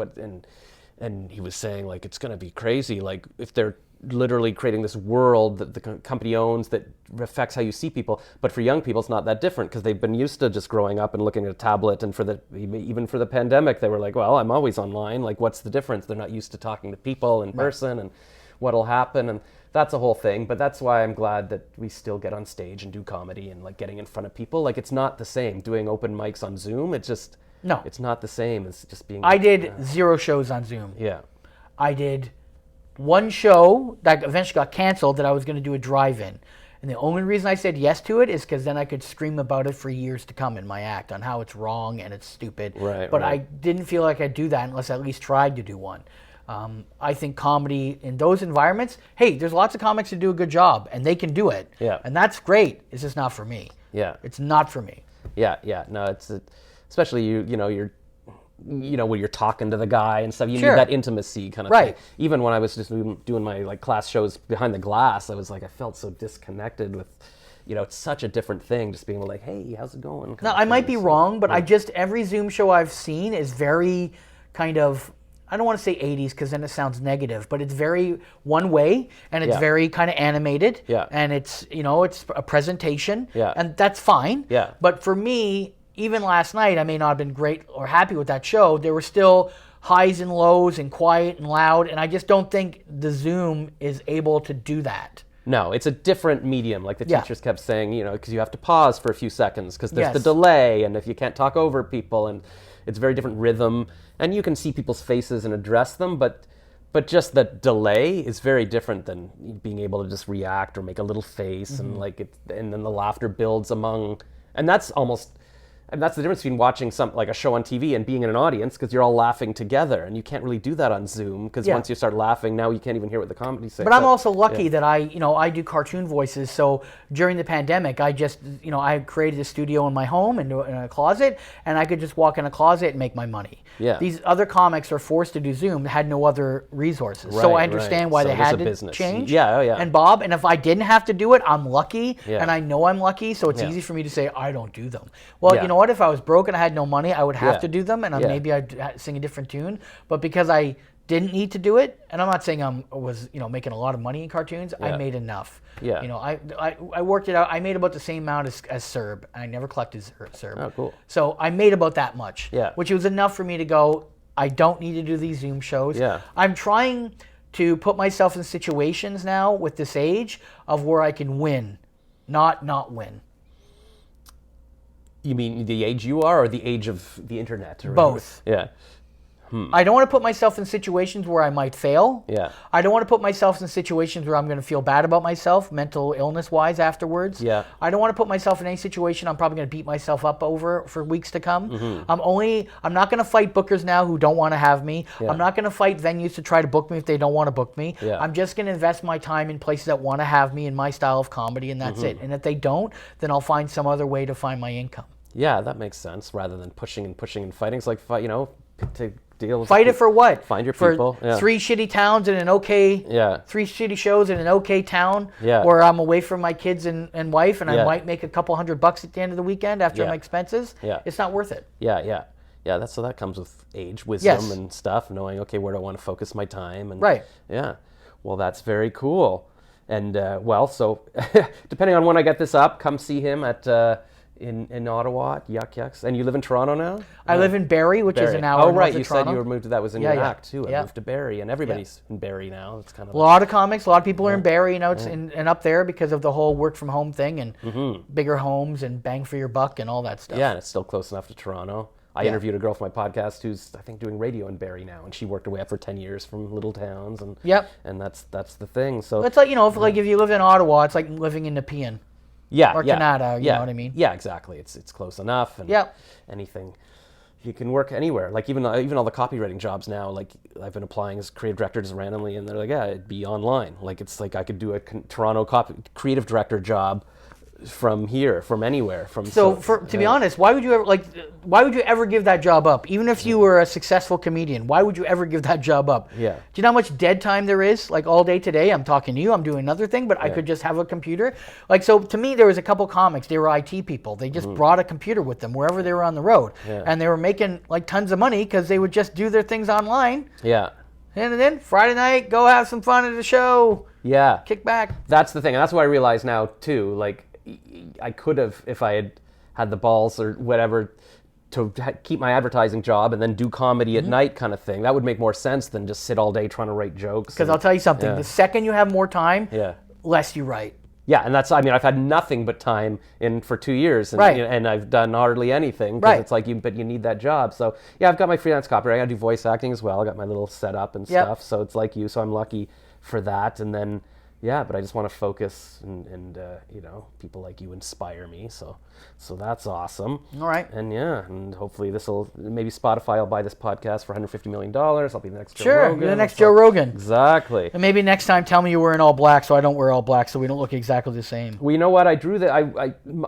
and he was saying like it's going to be crazy. Like if they're literally creating this world that the company owns that affects how you see people. But for young people, it's not that different because they've been used to just growing up and looking at a tablet. And even for the pandemic, they were like, well, I'm always online. Like, what's the difference? They're not used to talking to people in person and what'll happen. And that's a whole thing. But that's why I'm glad that we still get on stage and do comedy and like getting in front of people. Like, it's not the same doing open mics on Zoom. It's just, no, it's not the same as just being. I did 0 shows on Zoom. Yeah. I did 1 show that eventually got canceled that I was going to do a drive-in. And the only reason I said yes to it is because then I could scream about it for years to come in my act on how it's wrong and it's stupid. Right, but right. I didn't feel like I'd do that unless I at least tried to do one. I think comedy in those environments, hey, there's lots of comics who do a good job and they can do it. Yeah. And that's great. It's just not for me. Yeah. It's not for me. Yeah, yeah. No, it's especially you're when you're talking to the guy and stuff, you Sure. need that intimacy kind of Right. thing. Even when I was just doing my like class shows behind the glass, I was like, I felt so disconnected with, it's such a different thing just being like, hey, how's it going? Now, I might be wrong, but every Zoom show I've seen is very kind of, I don't want to say 80s because then it sounds negative, but it's very one way and it's Yeah. very kind of animated. Yeah. And it's, it's a presentation. Yeah. And that's fine. Yeah. But for me, even last night, I may not have been great or happy with that show. There were still highs and lows and quiet and loud. And I just don't think the Zoom is able to do that. No, it's a different medium. Like the Yeah. teachers kept saying, because you have to pause for a few seconds because there's Yes. the delay, and if you can't talk over people, and it's very different rhythm, and you can see people's faces and address them, but just the delay is very different than being able to just react or make a little face and and then the laughter builds among, and that's the difference between watching like a show on TV and being in an audience because you're all laughing together, and you can't really do that on Zoom because Yeah. once you start laughing, now you can't even hear what the comedy says. But I'm also lucky that I do cartoon voices. So during the pandemic, I just, I created a studio in my home in a closet, and I could just walk in a closet and make my money. Yeah. These other comics are forced to do Zoom, had no other resources. So Right, I understand right. why So they it is had a to business. change. Yeah, oh, yeah. And Bob, and if I didn't have to do it, I'm lucky, Yeah. and I know I'm lucky, so it's Yeah. easy for me to say I don't do them. Well, Yeah. you know what? If I was broke and I had no money, I would have Yeah. to do them, and Yeah. maybe I'd sing a different tune. But because I didn't need to do it, and I'm not saying I was making a lot of money in cartoons. I Yeah. made enough. Yeah. I worked it out. I made about the same amount as Serb. I never collected Serb. Oh, cool. So I made about that much. Yeah. Which was enough for me to go, I don't need to do these Zoom shows. Yeah. I'm trying to put myself in situations now with this age of where I can win, not win. You mean the age you are, or the age of the internet? Or Both. Yeah. I don't want to put myself in situations where I might fail. Yeah. I don't want to put myself in situations where I'm going to feel bad about myself, mental illness-wise, afterwards. Yeah. I don't want to put myself in any situation I'm probably going to beat myself up over for weeks to come. Mm-hmm. I'm not going to fight bookers now who don't want to have me. Yeah. I'm not going to fight venues to try to book me if they don't want to book me. Yeah. I'm just going to invest my time in places that want to have me in my style of comedy, and that's it. And if they don't, then I'll find some other way to find my income. Yeah, that makes sense. Rather than pushing and fighting, it's like to deal with Fight it for what? Find your for people. Yeah. 3 shitty towns in an okay. Yeah. 3 shitty shows in an okay town. Yeah. Where I'm away from my kids and wife, and I Yeah. might make a couple $100 at the end of the weekend after Yeah. my expenses. Yeah. It's not worth it. Yeah. That comes with age, wisdom, Yes. and stuff. Knowing where do I want to focus my time, and Right. Yeah. Well, that's very cool. And so depending on when I get this up, come see him at in Ottawa at Yuck Yucks. And you live in Toronto now? I live in Barrie, which is Barrie. an hour Oh, north right. of You Toronto. said you were moved to that was in Yeah, your yeah. act too. I Yeah. moved to Barrie, and everybody's in Barrie now. It's kind of A lot of comics, a lot of people are in Barrie, it's and up there because of the whole work from home thing and bigger homes and bang for your buck and all that stuff. Yeah, and it's still close enough to Toronto. I interviewed a girl for my podcast who's, I think, doing radio in Barrie now, and she worked her way up for 10 years from little towns, and Yep. and that's the thing. So It's like, if you live in Ottawa, it's like living in Nepean. yeah, or Canada, you know what I mean? Yeah, exactly. It's close enough, and Yep. anything. You can work anywhere. Like even all the copywriting jobs now. Like I've been applying as creative director just randomly, and they're like, yeah, it'd be online. Like it's like I could do a Toronto creative director job from here, from anywhere. To be honest, why would you ever give that job up? Even if you were a successful comedian, why would you ever give that job up? Yeah. Do you know how much dead time there is? Like all day today, I'm talking to you, I'm doing another thing, but I could just have a computer. Like, so to me, there was a couple comics, they were IT people. They just brought a computer with them wherever they were on the road. Yeah. And they were making like tons of money because they would just do their things online. Yeah. And then Friday night, go have some fun at the show. Yeah. Kick back. That's the thing. And that's what I realize now, too. Like, I could have, if I had the balls or whatever, to keep my advertising job and then do comedy at night kind of thing. That would make more sense than just sit all day trying to write jokes. Because I'll tell you something. The second you have more time, Yeah. less you write. Yeah, and I've had nothing but time for 2 years, and, Right. and I've done hardly anything, because it's like, but you need that job. So, yeah, I've got my freelance copyright. I got to do voice acting as well. I got my little setup and stuff, so it's like you, so I'm lucky for that. And then, yeah, but I just want to focus, and people like you inspire me, so that's awesome. All right. And yeah, and hopefully maybe Spotify will buy this podcast for $150 million. I'll be the next Joe Rogan. You're the next Joe Rogan. Exactly. And maybe next time tell me you're wearing all black so I don't wear all black so we don't look exactly the same. Well, you know what? I drew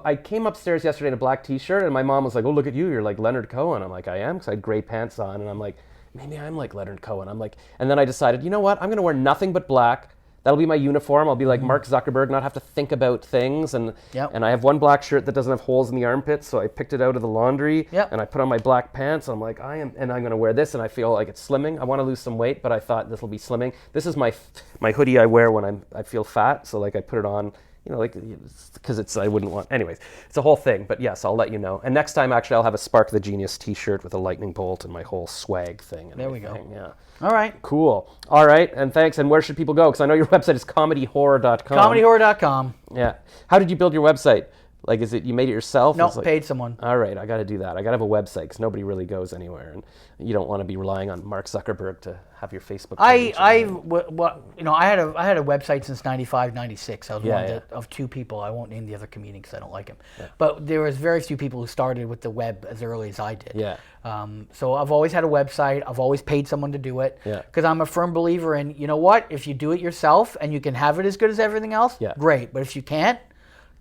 I came upstairs yesterday in a black t-shirt, and my mom was like, "Oh, look at you. You're like Leonard Cohen." I'm like, "I am," because I had gray pants on, and I'm like, maybe I'm like Leonard Cohen. I'm like, and then I decided, you know what? I'm going to wear nothing but black. That'll be my uniform. I'll be like Mark Zuckerberg, not have to think about things. And I have one black shirt that doesn't have holes in the armpits, so I picked it out of the laundry. And I put on my black pants. I'm like, I'm going to wear this, and I feel like it's slimming. I want to lose some weight, but I thought this will be slimming. This is my hoodie I wear when I feel fat, so like I put it on, because I wouldn't want. Anyways, it's a whole thing. But yes, I'll let you know. And next time, actually, I'll have a Spark the Genius T-shirt with a lightning bolt and my whole swag thing. And there we go. Yeah. All right. Cool. All right. And thanks. And where should people go? Because I know your website is comedyhorror.com. Comedyhorror.com. Yeah. How did you build your website? Like, is it you made it yourself? No, paid someone. All right, I got to do that. I got to have a website because nobody really goes anywhere, and you don't want to be relying on Mark Zuckerberg to have your Facebook page. I had a website since 95, 96. I was one of two people. I won't name the other comedian because I don't like him. Yeah. But there was very few people who started with the web as early as I did. Yeah. So I've always had a website. I've always paid someone to do it. Because I'm a firm believer in, you know what? If you do it yourself and you can have it as good as everything else, great. But if you can't,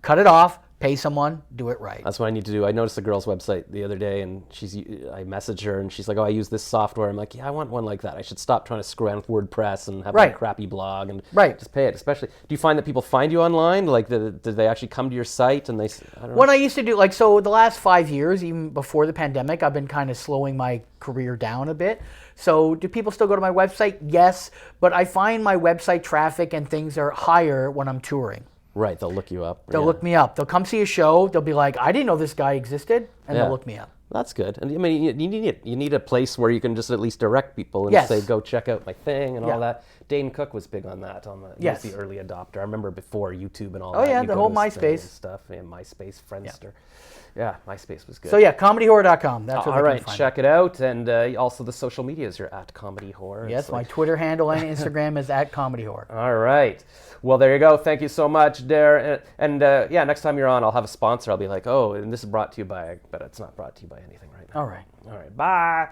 cut it off. Pay someone, do it right. That's what I need to do. I noticed the girl's website the other day, and I messaged her, and she's like, "Oh, I use this software." I'm like, "Yeah, I want one like that. I should stop trying to screw around with WordPress and have a crappy blog and just pay it." Especially, do you find that people find you online? Like, did they actually come to your site and I don't know. What I used to do, so the last 5 years, even before the pandemic, I've been kind of slowing my career down a bit. So do people still go to my website? Yes, but I find my website traffic and things are higher when I'm touring. Right, they'll look you up. They'll look me up. They'll come see a show. They'll be like, I didn't know this guy existed, and they'll look me up. That's good. And I mean, you need a place where you can just at least direct people and say, go check out my thing and all that. Dane Cook was big on that. He was the early adopter. I remember before YouTube and all that. Oh yeah, the whole MySpace stuff. Yeah, MySpace, Friendster. Yeah, MySpace was good. So yeah, comedyhorror.com. That's where all right, can find check it out. And also the social medias, you're at Comedy Horror. Yes, my Twitter handle and Instagram is at Comedy Horror. All right. Well, there you go. Thank you so much, Darren. And next time you're on, I'll have a sponsor. I'll be like, oh, and this is brought to you by, but it's not brought to you by anything right now. All right. All right. Bye.